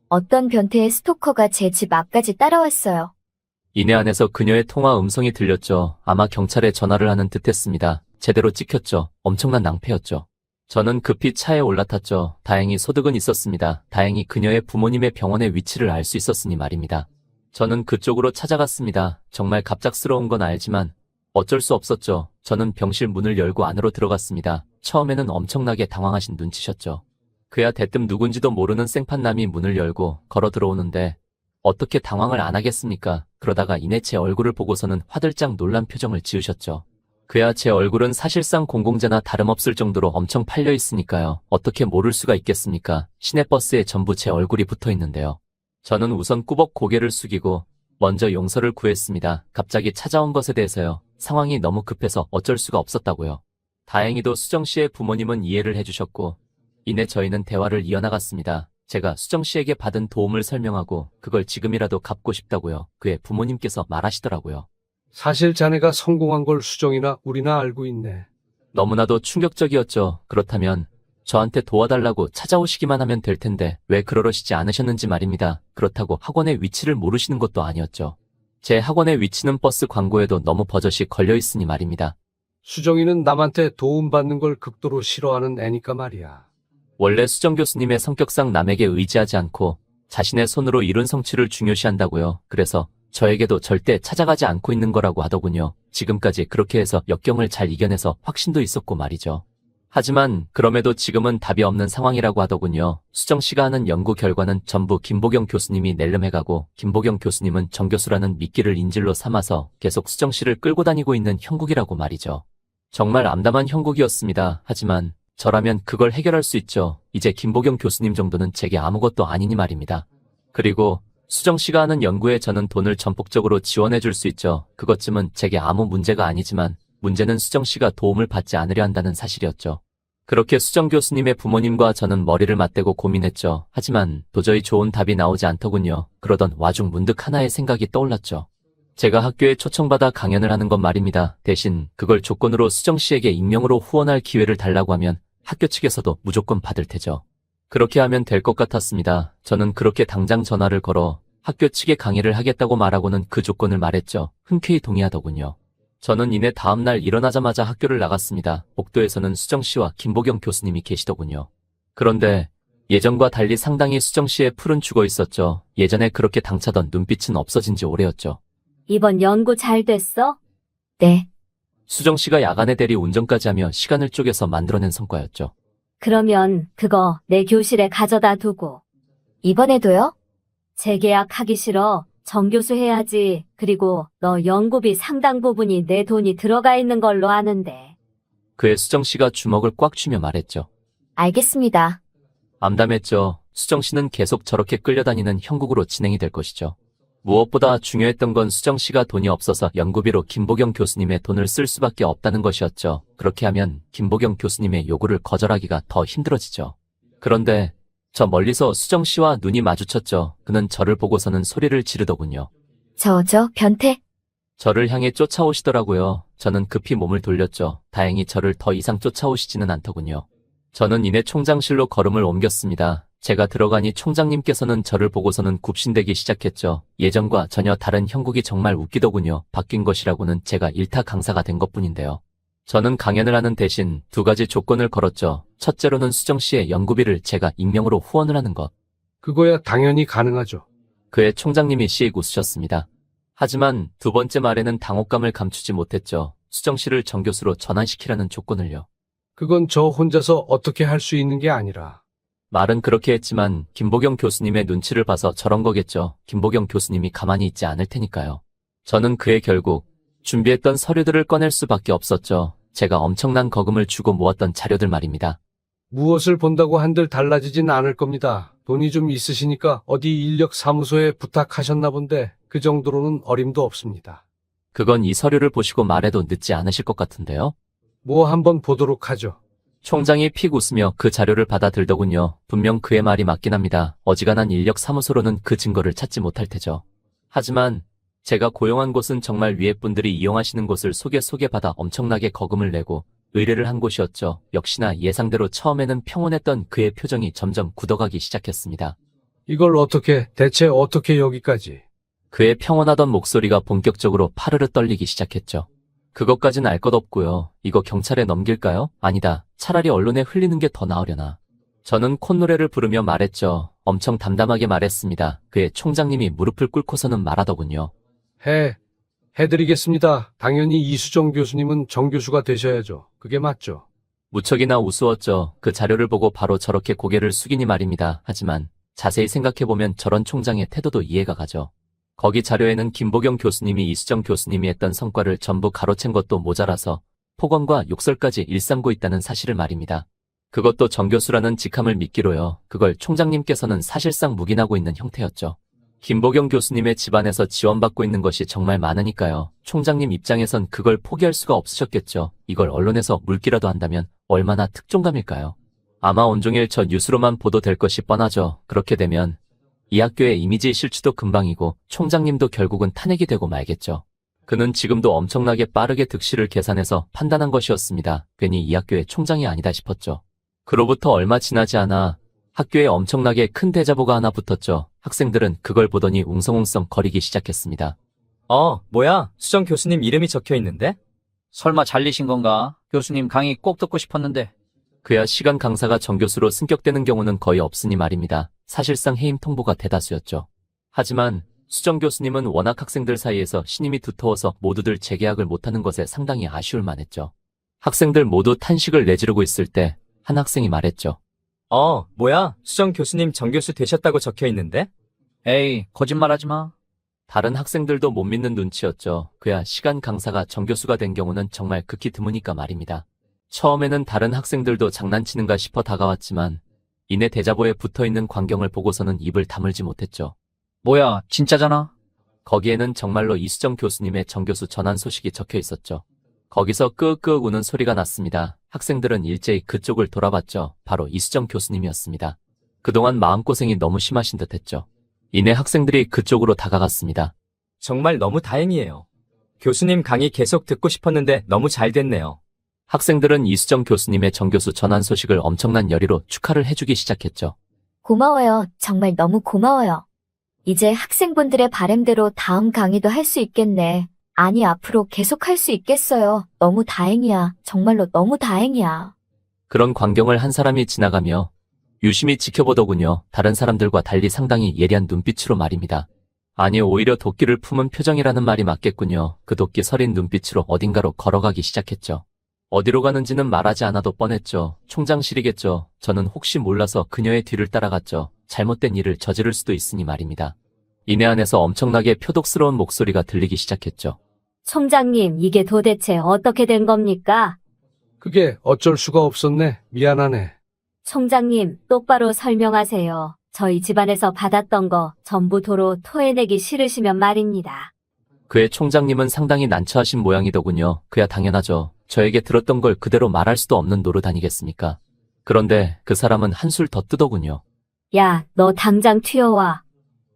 어떤 변태의 스토커가 제 집 앞까지 따라왔어요. 이내 안에서 그녀의 통화 음성이 들렸죠. 아마 경찰에 전화를 하는 듯했습니다. 제대로 찍혔죠. 엄청난 낭패였죠. 저는 급히 차에 올라탔죠. 다행히 소득은 있었습니다. 다행히 그녀의 부모님의 병원의 위치를 알 수 있었으니 말입니다. 저는 그쪽으로 찾아갔습니다. 정말 갑작스러운 건 알지만 어쩔 수 없었죠. 저는 병실 문을 열고 안으로 들어갔습니다. 처음에는 엄청나게 당황하신 눈치셨죠. 그야 대뜸 누군지도 모르는 생판남이 문을 열고 걸어 들어오는데 어떻게 당황을 안 하겠습니까? 그러다가 이내 제 얼굴을 보고서는 화들짝 놀란 표정을 지으셨죠. 그야 제 얼굴은 사실상 공공재나 다름없을 정도로 엄청 팔려 있으니까요. 어떻게 모를 수가 있겠습니까? 시내버스에 전부 제 얼굴이 붙어 있는데요. 저는 우선 꾸벅 고개를 숙이고 먼저 용서를 구했습니다. 갑자기 찾아온 것에 대해서요. 상황이 너무 급해서 어쩔 수가 없었다고요. 다행히도 수정 씨의 부모님은 이해를 해주셨고, 이내 저희는 대화를 이어나갔습니다. 제가 수정 씨에게 받은 도움을 설명하고 그걸 지금이라도 갚고 싶다고요. 그의 부모님께서 말하시더라고요. 사실 자네가 성공한 걸 수정이나 우리나 알고 있네. 너무나도 충격적이었죠. 그렇다면 저한테 도와달라고 찾아오시기만 하면 될 텐데 왜 그러시지 않으셨는지 말입니다. 그렇다고 학원의 위치를 모르시는 것도 아니었죠. 제 학원의 위치는 버스 광고에도 너무 버젓이 걸려있으니 말입니다. 수정이는 남한테 도움받는 걸 극도로 싫어하는 애니까 말이야. 원래 수정 교수님의 성격상 남에게 의지하지 않고 자신의 손으로 이룬 성취를 중요시한다고요. 그래서 저에게도 절대 찾아가지 않고 있는 거라고 하더군요. 지금까지 그렇게 해서 역경을 잘 이겨내서 확신도 있었고 말이죠. 하지만 그럼에도 지금은 답이 없는 상황이라고 하더군요. 수정 씨가 하는 연구 결과는 전부 김보경 교수님이 낼름해가고 김보경 교수님은 정 교수라는 미끼를 인질로 삼아서 계속 수정 씨를 끌고 다니고 있는 형국이라고 말이죠. 정말 암담한 형국이었습니다. 하지만 저라면 그걸 해결할 수 있죠. 이제 김보경 교수님 정도는 제게 아무것도 아니니 말입니다. 그리고 수정 씨가 하는 연구에 저는 돈을 전폭적으로 지원해 줄 수 있죠. 그것쯤은 제게 아무 문제가 아니지만 문제는 수정 씨가 도움을 받지 않으려 한다는 사실이었죠. 그렇게 수정 교수님의 부모님과 저는 머리를 맞대고 고민했죠. 하지만 도저히 좋은 답이 나오지 않더군요. 그러던 와중 문득 하나의 생각이 떠올랐죠. 제가 학교에 초청받아 강연을 하는 건 말입니다. 대신 그걸 조건으로 수정 씨에게 익명으로 후원할 기회를 달라고 하면 학교 측에서도 무조건 받을 테죠. 그렇게 하면 될 것 같았습니다. 저는 그렇게 당장 전화를 걸어 학교 측에 강의를 하겠다고 말하고는 그 조건을 말했죠. 흔쾌히 동의하더군요. 저는 이내 다음날 일어나자마자 학교를 나갔습니다. 복도에서는 수정 씨와 김보경 교수님이 계시더군요. 그런데 예전과 달리 상당히 수정 씨의 풀은 죽어 있었죠. 예전에 그렇게 당차던 눈빛은 없어진 지 오래였죠. 이번 연구 잘 됐어? 네. 수정 씨가 야간에 대리 운전까지 하며 시간을 쪼개서 만들어낸 성과였죠. 그러면 그거 내 교실에 가져다 두고. 이번에도요? 재계약하기 싫어. 정교수 해야지. 그리고 너 연구비 상당 부분이 내 돈이 들어가 있는 걸로 아는데. 그의 수정 씨가 주먹을 꽉 쥐며 말했죠. 알겠습니다. 암담했죠. 수정 씨는 계속 저렇게 끌려다니는 형국으로 진행이 될 것이죠. 무엇보다 중요했던 건 수정 씨가 돈이 없어서 연구비로 김보경 교수님의 돈을 쓸 수밖에 없다는 것이었죠. 그렇게 하면 김보경 교수님의 요구를 거절하기가 더 힘들어지죠. 그런데 저 멀리서 수정 씨와 눈이 마주쳤죠. 그는 저를 보고서는 소리를 지르더군요. 변태. 저를 향해 쫓아오시더라고요. 저는 급히 몸을 돌렸죠. 다행히 저를 더 이상 쫓아오시지는 않더군요. 저는 이내 총장실로 걸음을 옮겼습니다. 제가 들어가니 총장님께서는 저를 보고서는 굽신대기 시작했죠. 예전과 전혀 다른 형국이 정말 웃기더군요. 바뀐 것이라고는 제가 일타 강사가 된 것뿐인데요. 저는 강연을 하는 대신 두 가지 조건을 걸었죠. 첫째로는 수정 씨의 연구비를 제가 익명으로 후원을 하는 것. 그거야 당연히 가능하죠. 그의 총장님이 씩 웃으셨습니다. 하지만 두 번째 말에는 당혹감을 감추지 못했죠. 수정 씨를 정교수로 전환시키라는 조건을요. 그건 저 혼자서 어떻게 할 수 있는 게 아니라. 말은 그렇게 했지만 김보경 교수님의 눈치를 봐서 저런 거겠죠. 김보경 교수님이 가만히 있지 않을 테니까요. 저는 그의 결국 준비했던 서류들을 꺼낼 수밖에 없었죠. 제가 엄청난 거금을 주고 모았던 자료들 말입니다. 무엇을 본다고 한들 달라지진 않을 겁니다. 돈이 좀 있으시니까 어디 인력사무소에 부탁하셨나 본데 그 정도로는 어림도 없습니다. 그건 이 서류를 보시고 말해도 늦지 않으실 것 같은데요. 뭐 한번 보도록 하죠. 총장이 픽 웃으며 그 자료를 받아들더군요. 분명 그의 말이 맞긴 합니다. 어지간한 인력사무소로는 그 증거를 찾지 못할 테죠. 하지만 제가 고용한 곳은 정말 위에 분들이 이용하시는 곳을 소개받아 엄청나게 거금을 내고 의뢰를 한 곳이었죠. 역시나 예상대로 처음에는 평온했던 그의 표정이 점점 굳어가기 시작했습니다. 이걸 대체 어떻게 여기까지? 그의 평온하던 목소리가 본격적으로 파르르 떨리기 시작했죠. 그것까진 알 것 없고요. 이거 경찰에 넘길까요? 아니다. 차라리 언론에 흘리는 게 더 나으려나. 저는 콧노래를 부르며 말했죠. 엄청 담담하게 말했습니다. 그의 총장님이 무릎을 꿇고서는 말하더군요. 해드리겠습니다. 당연히 이수정 교수님은 정 교수가 되셔야죠. 그게 맞죠. 무척이나 우스웠죠. 그 자료를 보고 바로 저렇게 고개를 숙이니 말입니다. 하지만 자세히 생각해보면 저런 총장의 태도도 이해가 가죠. 거기 자료에는 김보경 교수님이 이수정 교수님이 했던 성과를 전부 가로챈 것도 모자라서 폭언과 욕설까지 일삼고 있다는 사실을 말입니다. 그것도 정 교수라는 직함을 미끼로요. 그걸 총장님께서는 사실상 묵인하고 있는 형태였죠. 김보경 교수님의 집안에서 지원받고 있는 것이 정말 많으니까요. 총장님 입장에선 그걸 포기할 수가 없으셨겠죠. 이걸 언론에서 물기라도 한다면 얼마나 특종감일까요? 아마 온종일 저 뉴스로만 보도될 것이 뻔하죠. 그렇게 되면 이 학교의 이미지 실추도 금방이고 총장님도 결국은 탄핵이 되고 말겠죠. 그는 지금도 엄청나게 빠르게 득실을 계산해서 판단한 것이었습니다. 괜히 이 학교의 총장이 아니다 싶었죠. 그로부터 얼마 지나지 않아 학교에 엄청나게 큰 대자보가 하나 붙었죠. 학생들은 그걸 보더니 웅성웅성 거리기 시작했습니다. 뭐야? 수정 교수님 이름이 적혀 있는데? 설마 잘리신 건가? 교수님 강의 꼭 듣고 싶었는데. 그야 시간 강사가 정교수로 승격되는 경우는 거의 없으니 말입니다. 사실상 해임 통보가 대다수였죠. 하지만 수정 교수님은 워낙 학생들 사이에서 신임이 두터워서 모두들 재계약을 못하는 것에 상당히 아쉬울 만했죠. 학생들 모두 탄식을 내지르고 있을 때 한 학생이 말했죠. 뭐야? 수정 교수님 정교수 되셨다고 적혀 있는데? 에이, 거짓말하지 마. 다른 학생들도 못 믿는 눈치였죠. 그야 시간 강사가 정교수가 된 경우는 정말 극히 드무니까 말입니다. 처음에는 다른 학생들도 장난치는가 싶어 다가왔지만 이내 대자보에 붙어있는 광경을 보고서는 입을 다물지 못했죠. 뭐야, 진짜잖아? 거기에는 정말로 이수정 교수님의 정교수 전환 소식이 적혀 있었죠. 거기서 끄윽끄윽 우는 소리가 났습니다. 학생들은 일제히 그쪽을 돌아봤죠. 바로 이수정 교수님이었습니다. 그동안 마음고생이 너무 심하신 듯했죠. 이내 학생들이 그쪽으로 다가갔습니다. 정말 너무 다행이에요. 교수님 강의 계속 듣고 싶었는데 너무 잘 됐네요. 학생들은 이수정 교수님의 정교수 전환 소식을 엄청난 열의로 축하를 해주기 시작했죠. 고마워요. 정말 너무 고마워요. 이제 학생분들의 바램대로 다음 강의도 할 수 있겠네. 아니, 앞으로 계속 할 수 있겠어요. 너무 다행이야. 정말로 너무 다행이야. 그런 광경을 한 사람이 지나가며 유심히 지켜보더군요. 다른 사람들과 달리 상당히 예리한 눈빛으로 말입니다. 아니, 오히려 도끼를 품은 표정이라는 말이 맞겠군요. 그 도끼 서린 눈빛으로 어딘가로 걸어가기 시작했죠. 어디로 가는지는 말하지 않아도 뻔했죠. 총장실이겠죠. 저는 혹시 몰라서 그녀의 뒤를 따라갔죠. 잘못된 일을 저지를 수도 있으니 말입니다. 이내 안에서 엄청나게 표독스러운 목소리가 들리기 시작했죠. 총장님, 이게 도대체 어떻게 된 겁니까? 그게 어쩔 수가 없었네. 미안하네. 총장님, 똑바로 설명하세요. 저희 집안에서 받았던 거 전부 도로 토해내기 싫으시면 말입니다. 그의 총장님은 상당히 난처하신 모양이더군요. 그야 당연하죠. 저에게 들었던 걸 그대로 말할 수도 없는 노릇 아니겠습니까? 그런데 그 사람은 한술 더 뜨더군요. 야, 너 당장 튀어와.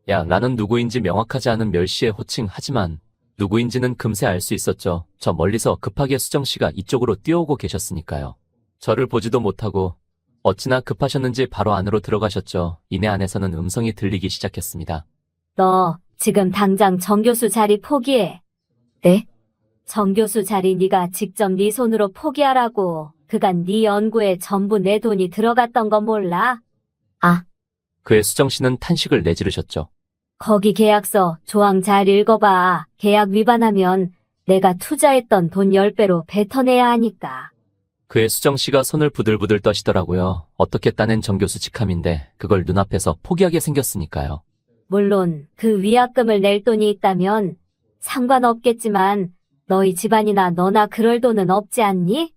야, 나는 누구인지 명확하지 않은 멸시의 호칭. 하지만 누구인지는 금세 알 수 있었죠. 저 멀리서 급하게 수정 씨가 이쪽으로 뛰어오고 계셨으니까요. 저를 보지도 못하고 어찌나 급하셨는지 바로 안으로 들어가셨죠. 이내 안에서는 음성이 들리기 시작했습니다. 너 지금 당장 정교수 자리 포기해. 네? 정교수 자리 네가 직접 네 손으로 포기하라고. 그간 네 연구에 전부 내 돈이 들어갔던 거 몰라? 그의 수정 씨는 탄식을 내지르셨죠. 거기 계약서 조항 잘 읽어봐. 계약 위반하면 내가 투자했던 돈 10배로 뱉어내야 하니까. 그의 수정 씨가 손을 부들부들 떠시더라고요. 어떻게 따낸 정교수 직함인데 그걸 눈앞에서 포기하게 생겼으니까요. 물론 그 위약금을 낼 돈이 있다면 상관없겠지만 너희 집안이나 너나 그럴 돈은 없지 않니?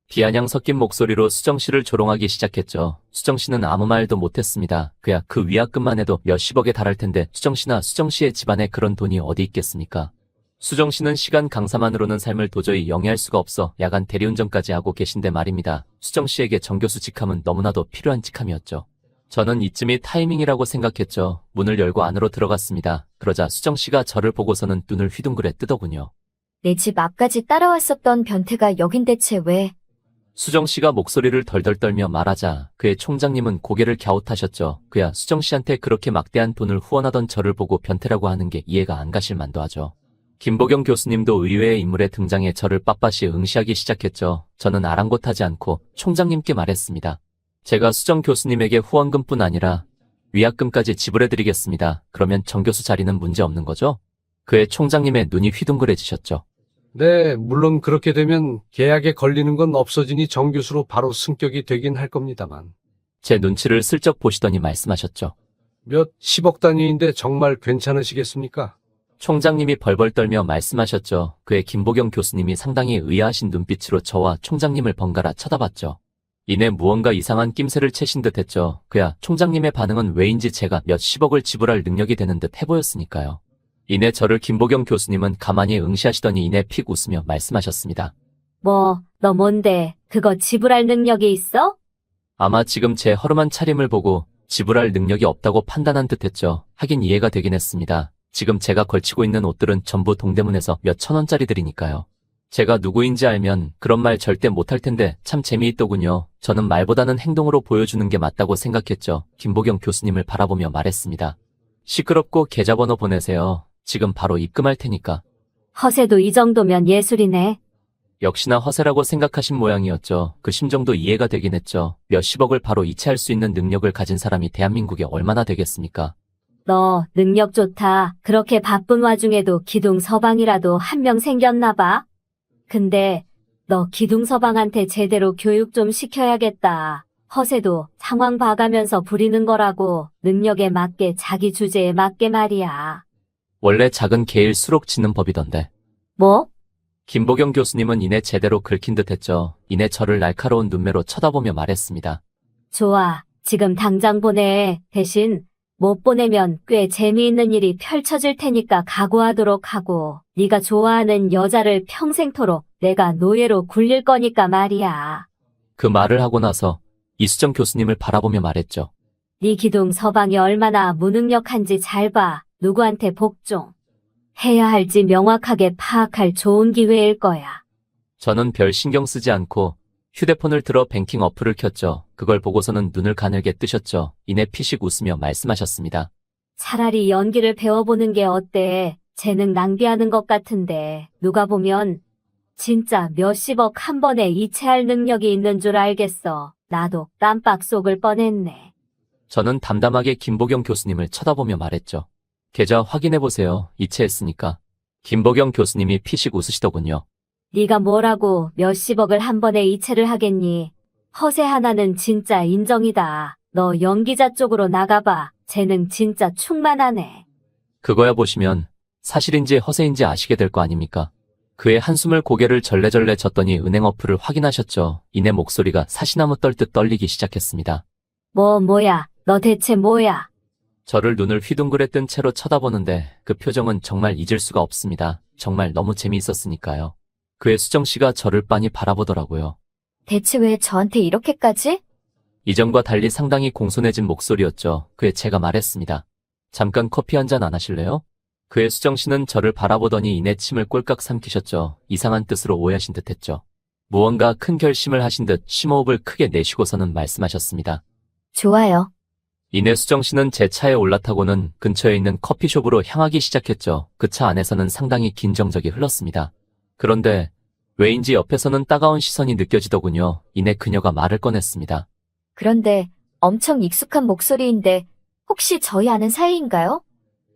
비아냥 섞인 목소리로 수정 씨를 조롱하기 시작했죠. 수정 씨는 아무 말도 못했습니다. 그야 그 위약금만 해도 몇십억에 달할 텐데 수정 씨나 수정 씨의 집안에 그런 돈이 어디 있겠습니까? 수정 씨는 시간 강사만으로는 삶을 도저히 영위할 수가 없어 야간 대리운전까지 하고 계신데 말입니다. 수정 씨에게 정교수 직함은 너무나도 필요한 직함이었죠. 저는 이쯤이 타이밍이라고 생각했죠. 문을 열고 안으로 들어갔습니다. 그러자 수정 씨가 저를 보고서는 눈을 휘둥그레 뜨더군요. 내 집 앞까지 따라왔었던 변태가 여긴 대체 왜? 수정 씨가 목소리를 덜덜 떨며 말하자 그의 총장님은 고개를 갸웃하셨죠. 그야 수정 씨한테 그렇게 막대한 돈을 후원하던 저를 보고 변태라고 하는 게 이해가 안 가실 만도 하죠. 김보경 교수님도 의외의 인물의 등장에 저를 빳빳이 응시하기 시작했죠. 저는 아랑곳하지 않고 총장님께 말했습니다. 제가 수정 교수님에게 후원금뿐 아니라 위약금까지 지불해드리겠습니다. 그러면 정 교수 자리는 문제 없는 거죠? 그의 총장님의 눈이 휘둥그레지셨죠. 네, 물론 그렇게 되면 계약에 걸리는 건 없어지니 정교수로 바로 승격이 되긴 할 겁니다만. 제 눈치를 슬쩍 보시더니 말씀하셨죠. 몇 10억 단위인데 정말 괜찮으시겠습니까? 총장님이 벌벌 떨며 말씀하셨죠. 그의 김보경 교수님이 상당히 의아하신 눈빛으로 저와 총장님을 번갈아 쳐다봤죠. 이내 무언가 이상한 낌새를 채신 듯 했죠. 그야 총장님의 반응은 왜인지 제가 몇십억을 지불할 능력이 되는 듯 해보였으니까요. 이내 저를 김보경 교수님은 가만히 응시하시더니 이내 픽 웃으며 말씀하셨습니다. 뭐, 너 뭔데? 그거 지불할 능력이 있어? 아마 지금 제 허름한 차림을 보고 지불할 능력이 없다고 판단한 듯 했죠. 하긴 이해가 되긴 했습니다. 지금 제가 걸치고 있는 옷들은 전부 동대문에서 몇천 원짜리들이니까요. 제가 누구인지 알면 그런 말 절대 못할 텐데 참 재미있더군요. 저는 말보다는 행동으로 보여주는 게 맞다고 생각했죠. 김보경 교수님을 바라보며 말했습니다. 시끄럽고 계좌번호 보내세요. 지금 바로 입금할 테니까. 허세도 이 정도면 예술이네. 역시나 허세라고 생각하신 모양이었죠. 그 심정도 이해가 되긴 했죠. 몇십억을 바로 이체할 수 있는 능력을 가진 사람이 대한민국에 얼마나 되겠습니까? 너 능력 좋다. 그렇게 바쁜 와중에도 기둥 서방이라도 한 명 생겼나 봐. 근데 너 기둥 서방한테 제대로 교육 좀 시켜야겠다. 허세도 상황 봐가면서 부리는 거라고. 능력에 맞게 자기 주제에 맞게 말이야. 원래 작은 개일수록 짖는 법이던데. 뭐? 김보경 교수님은 이내 제대로 긁힌 듯 했죠. 이내 저를 날카로운 눈매로 쳐다보며 말했습니다. 좋아. 지금 당장 보내. 대신 못 보내면 꽤 재미있는 일이 펼쳐질 테니까 각오하도록 하고, 네가 좋아하는 여자를 평생토록 내가 노예로 굴릴 거니까 말이야. 그 말을 하고 나서 이수정 교수님을 바라보며 말했죠. 네 기둥 서방이 얼마나 무능력한지 잘 봐. 누구한테 복종 해야 할지 명확하게 파악할 좋은 기회일 거야. 저는 별 신경 쓰지 않고 휴대폰을 들어 뱅킹 어플을 켰죠. 그걸 보고서는 눈을 가늘게 뜨셨죠. 이내 피식 웃으며 말씀하셨습니다. 차라리 연기를 배워보는 게 어때? 재능 낭비하는 것 같은데 누가 보면 진짜 몇십억 한 번에 이체할 능력이 있는 줄 알겠어. 나도 깜빡 속을 뻔했네. 저는 담담하게 김보경 교수님을 쳐다보며 말했죠. 계좌 확인해보세요. 이체했으니까. 김보경 교수님이 피식 웃으시더군요. 네가 뭐라고 몇십억을 한 번에 이체를 하겠니? 허세 하나는 진짜 인정이다. 너 연기자 쪽으로 나가봐. 재능 진짜 충만하네. 그거야 보시면 사실인지 허세인지 아시게 될 거 아닙니까? 그의 한숨을 고개를 절레절레 젓더니 은행 어플을 확인하셨죠. 이내 목소리가 사시나무 떨듯 떨리기 시작했습니다. 뭐야? 너 대체 뭐야? 저를 눈을 휘둥그레 뜬 채로 쳐다보는데 그 표정은 정말 잊을 수가 없습니다. 정말 너무 재미있었으니까요. 그의 수정씨가 저를 빤히 바라보더라고요. 대체 왜 저한테 이렇게까지? 이전과 달리 상당히 공손해진 목소리였죠. 그에 제가 말했습니다. 잠깐 커피 한 잔 안 하실래요? 그의 수정씨는 저를 바라보더니 이내 침을 꼴깍 삼키셨죠. 이상한 뜻으로 오해하신 듯 했죠. 무언가 큰 결심을 하신 듯 심호흡을 크게 내쉬고서는 말씀하셨습니다. 좋아요. 이내 수정씨는 제 차에 올라타고는 근처에 있는 커피숍으로 향하기 시작했죠. 그 차 안에서는 상당히 긴 정적이 흘렀습니다. 그런데 왜인지 옆에서는 따가운 시선이 느껴지더군요. 이내 그녀가 말을 꺼냈습니다. 그런데 엄청 익숙한 목소리인데 혹시 저희 아는 사이인가요?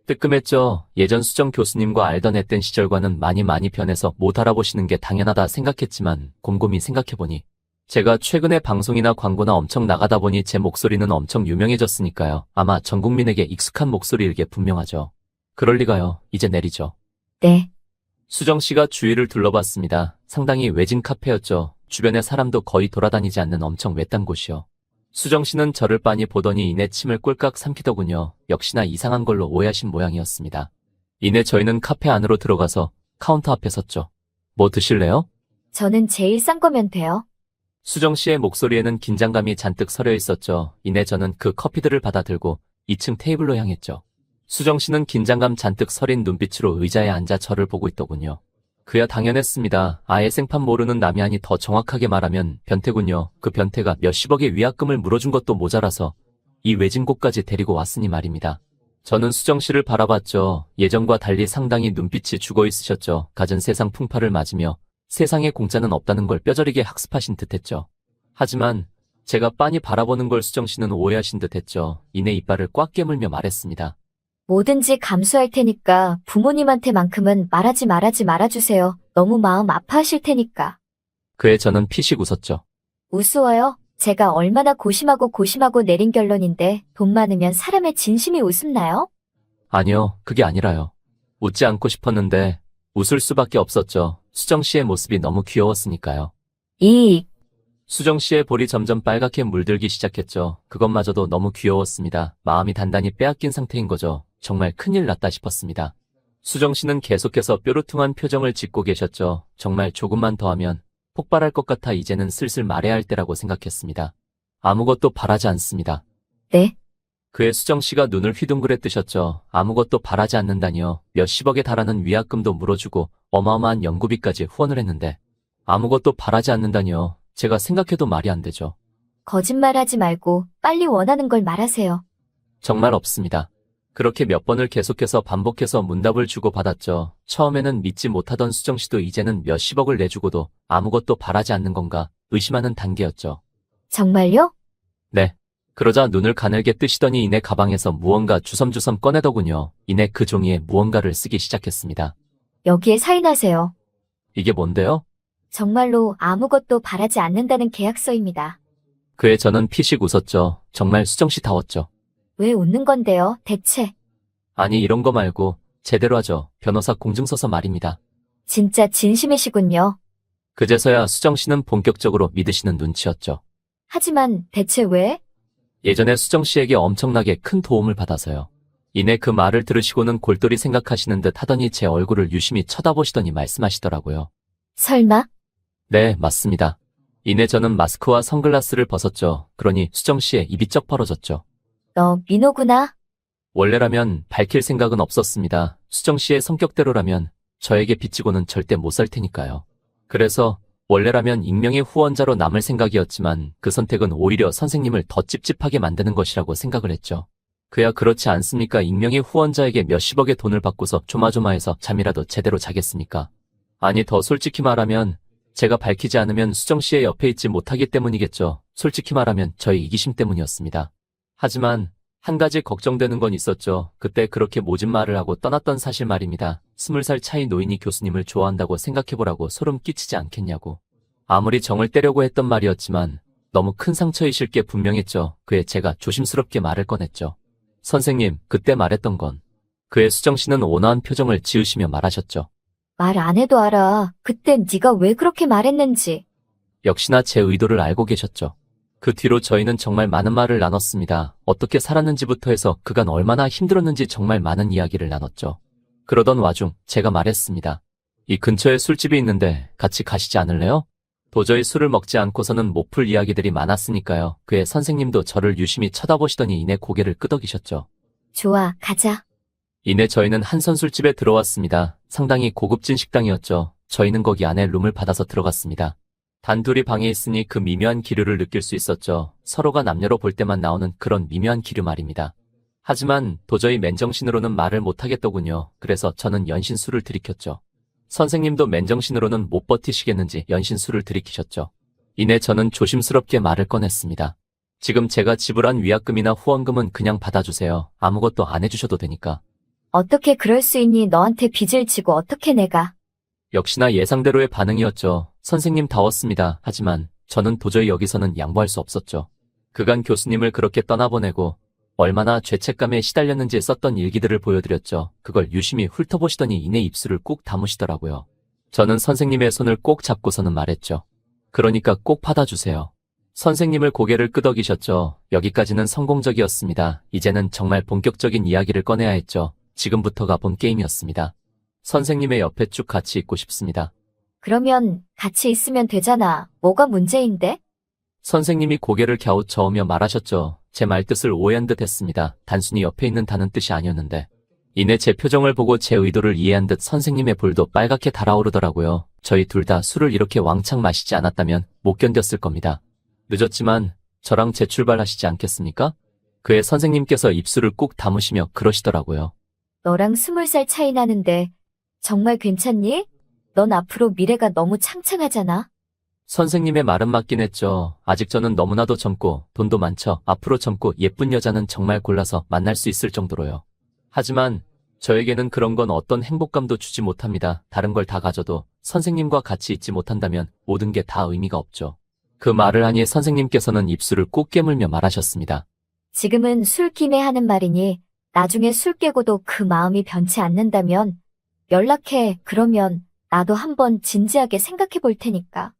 뜨끔했죠. 예전 수정 교수님과 알던 앳된 시절과는 많이 변해서 못 알아보시는 게 당연하다 생각했지만 곰곰이 생각해보니 제가 최근에 방송이나 광고나 엄청 나가다 보니 제 목소리는 엄청 유명해졌으니까요. 아마 전 국민에게 익숙한 목소리일 게 분명하죠. 그럴 리가요. 이제 내리죠. 네. 수정 씨가 주위를 둘러봤습니다. 상당히 외진 카페였죠. 주변에 사람도 거의 돌아다니지 않는 엄청 외딴 곳이요. 수정 씨는 저를 빤히 보더니 이내 침을 꼴깍 삼키더군요. 역시나 이상한 걸로 오해하신 모양이었습니다. 이내 저희는 카페 안으로 들어가서 카운터 앞에 섰죠. 뭐 드실래요? 저는 제일 싼 거면 돼요. 수정 씨의 목소리에는 긴장감이 잔뜩 서려 있었죠. 이내 저는 그 커피들을 받아 들고 2층 테이블로 향했죠. 수정 씨는 긴장감 잔뜩 서린 눈빛으로 의자에 앉아 저를 보고 있더군요. 그야 당연했습니다. 아예 생판 모르는 남이 아니 더 정확하게 말하면 변태군요. 그 변태가 몇십억의 위약금을 물어준 것도 모자라서 이 외진 곳까지 데리고 왔으니 말입니다. 저는 수정 씨를 바라봤죠. 예전과 달리 상당히 눈빛이 죽어 있으셨죠. 갖은 세상 풍파를 맞으며 세상에 공짜는 없다는 걸 뼈저리게 학습하신 듯했죠. 하지만 제가 빤히 바라보는 걸 수정 씨는 오해하신 듯했죠. 이내 이빨을 꽉 깨물며 말했습니다. 뭐든지 감수할 테니까 부모님한테만큼은 말하지 말아주세요. 너무 마음 아파하실 테니까. 그에 저는 피식 웃었죠. 우스워요? 제가 얼마나 고심하고 내린 결론인데 돈 많으면 사람의 진심이 웃음나요? 아니요, 그게 아니라요. 웃지 않고 싶었는데 웃을 수밖에 없었죠. 수정 씨의 모습이 너무 귀여웠으니까요. 수정 씨의 볼이 점점 빨갛게 물들기 시작했죠. 그것마저도 너무 귀여웠습니다. 마음이 단단히 빼앗긴 상태인 거죠. 정말 큰일 났다 싶었습니다. 수정 씨는 계속해서 뾰루퉁한 표정을 짓고 계셨죠. 정말 조금만 더 하면 폭발할 것 같아 이제는 슬슬 말해야 할 때라고 생각했습니다. 아무것도 바라지 않습니다. 네? 그의 수정 씨가 눈을 휘둥그레 뜨셨죠. 아무것도 바라지 않는다니요. 몇십억에 달하는 위약금도 물어주고 어마어마한 연구비까지 후원을 했는데 아무것도 바라지 않는다니요. 제가 생각해도 말이 안 되죠. 거짓말하지 말고 빨리 원하는 걸 말하세요. 정말 없습니다. 그렇게 몇 번을 계속해서 반복해서 문답을 주고받았죠. 처음에는 믿지 못하던 수정 씨도 이제는 몇십억을 내주고도 아무것도 바라지 않는 건가 의심하는 단계였죠. 정말요? 네. 그러자 눈을 가늘게 뜨시더니 이내 가방에서 무언가 주섬주섬 꺼내더군요. 이내 그 종이에 무언가를 쓰기 시작했습니다. 여기에 사인하세요. 이게 뭔데요? 정말로 아무것도 바라지 않는다는 계약서입니다. 그에 저는 피식 웃었죠. 정말 수정씨다웠죠. 왜 웃는 건데요, 대체? 아니 이런 거 말고 제대로 하죠. 변호사 공증서서 말입니다. 진짜 진심이시군요. 그제서야 수정씨는 본격적으로 믿으시는 눈치였죠. 하지만 대체 왜? 예전에 수정씨에게 엄청나게 큰 도움을 받아서요. 이내 그 말을 들으시고는 골똘히 생각하시는 듯 하더니 제 얼굴을 유심히 쳐다보시더니 말씀하시더라고요. 설마? 네, 맞습니다. 이내 저는 마스크와 선글라스를 벗었죠. 그러니 수정씨의 입이 쩍 벌어졌죠. 너 민호구나? 원래라면 밝힐 생각은 없었습니다. 수정씨의 성격대로라면 저에게 빚지고는 절대 못 살 테니까요. 그래서 원래라면 익명의 후원자로 남을 생각이었지만 그 선택은 오히려 선생님을 더 찝찝하게 만드는 것이라고 생각을 했죠. 그야 그렇지 않습니까? 익명의 후원자에게 몇십억의 돈을 받고서 조마조마해서 잠이라도 제대로 자겠습니까? 아니 더 솔직히 말하면 제가 밝히지 않으면 수정씨의 옆에 있지 못하기 때문이겠죠. 솔직히 말하면 저의 이기심 때문이었습니다. 하지만 한 가지 걱정되는 건 있었죠. 그때 그렇게 모진 말을 하고 떠났던 사실 말입니다. 20살 차이 노인이 교수님을 좋아한다고 생각해보라고 소름 끼치지 않겠냐고. 아무리 정을 떼려고 했던 말이었지만 너무 큰 상처이실 게 분명했죠. 그에 제가 조심스럽게 말을 꺼냈죠. 선생님, 그때 말했던 건. 그의 수정씨는 온화한 표정을 지으시며 말하셨죠. 말 안 해도 알아. 그땐 네가 왜 그렇게 말했는지. 역시나 제 의도를 알고 계셨죠. 그 뒤로 저희는 정말 많은 말을 나눴습니다. 어떻게 살았는지부터 해서 그간 얼마나 힘들었는지 정말 많은 이야기를 나눴죠. 그러던 와중 제가 말했습니다. 이 근처에 술집이 있는데 같이 가시지 않을래요? 도저히 술을 먹지 않고서는 못 풀 이야기들이 많았으니까요. 그의 선생님도 저를 유심히 쳐다보시더니 이내 고개를 끄덕이셨죠. 좋아, 가자. 이내 저희는 한선 술집에 들어왔습니다. 상당히 고급진 식당이었죠. 저희는 거기 안에 룸을 받아서 들어갔습니다. 단둘이 방에 있으니 그 미묘한 기류를 느낄 수 있었죠. 서로가 남녀로 볼 때만 나오는 그런 미묘한 기류 말입니다. 하지만 도저히 맨정신으로는 말을 못하겠더군요. 그래서 저는 연신술을 들이켰죠. 선생님도 맨정신으로는 못 버티시겠는지 연신술을 들이키셨죠. 이내 저는 조심스럽게 말을 꺼냈습니다. 지금 제가 지불한 위약금이나 후원금은 그냥 받아주세요. 아무것도 안 해주셔도 되니까. 어떻게 그럴 수 있니? 너한테 빚을 지고 어떻게 내가. 역시나 예상대로의 반응이었죠. 선생님다웠습니다. 하지만 저는 도저히 여기서는 양보할 수 없었죠. 그간 교수님을 그렇게 떠나보내고 얼마나 죄책감에 시달렸는지 썼던 일기들을 보여드렸죠. 그걸 유심히 훑어보시더니 이내 입술을 꾹 다무시더라고요. 저는 선생님의 손을 꼭 잡고서는 말했죠. 그러니까 꼭 받아주세요. 선생님을 고개를 끄덕이셨죠. 여기까지는 성공적이었습니다. 이제는 정말 본격적인 이야기를 꺼내야 했죠. 지금부터가 본 게임이었습니다. 선생님의 옆에 쭉 같이 있고 싶습니다. 그러면 같이 있으면 되잖아. 뭐가 문제인데? 선생님이 고개를 갸웃저으며 말하셨죠. 제 말뜻을 오해한 듯 했습니다. 단순히 옆에 있는다는 뜻이 아니었는데. 이내 제 표정을 보고 제 의도를 이해한 듯 선생님의 볼도 빨갛게 달아오르더라고요. 저희 둘 다 술을 이렇게 왕창 마시지 않았다면 못 견뎠을 겁니다. 늦었지만 저랑 재출발하시지 않겠습니까? 그의 선생님께서 입술을 꾹 다무시며 그러시더라고요. 너랑 20살 차이 나는데 정말 괜찮니? 넌 앞으로 미래가 너무 창창하잖아. 선생님의 말은 맞긴 했죠. 아직 저는 너무나도 젊고 돈도 많죠. 앞으로 젊고 예쁜 여자는 정말 골라서 만날 수 있을 정도로요. 하지만 저에게는 그런 건 어떤 행복감도 주지 못합니다. 다른 걸 다 가져도 선생님과 같이 있지 못한다면 모든 게 다 의미가 없죠. 그 말을 하니 선생님께서는 입술을 꾹 깨물며 말하셨습니다. 지금은 술김에 하는 말이니 나중에 술 깨고도 그 마음이 변치 않는다면 연락해. 그러면 나도 한번 진지하게 생각해 볼 테니까.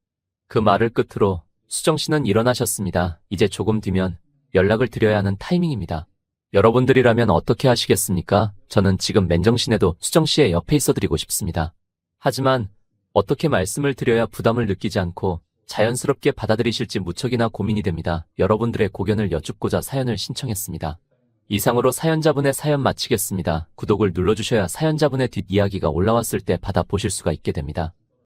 그 말을 끝으로 수정 씨는 일어나셨습니다. 이제 조금 뒤면 연락을 드려야 하는 타이밍입니다. 여러분들이라면 어떻게 하시겠습니까? 저는 지금 맨정신에도 수정 씨의 옆에 있어드리고 싶습니다. 하지만 어떻게 말씀을 드려야 부담을 느끼지 않고 자연스럽게 받아들이실지 무척이나 고민이 됩니다. 여러분들의 고견을 여쭙고자 사연을 신청했습니다. 이상으로 사연자분의 사연 마치겠습니다. 구독을 눌러주셔야 사연자분의 뒷이야기가 올라왔을 때 받아보실 수가 있게 됩니다.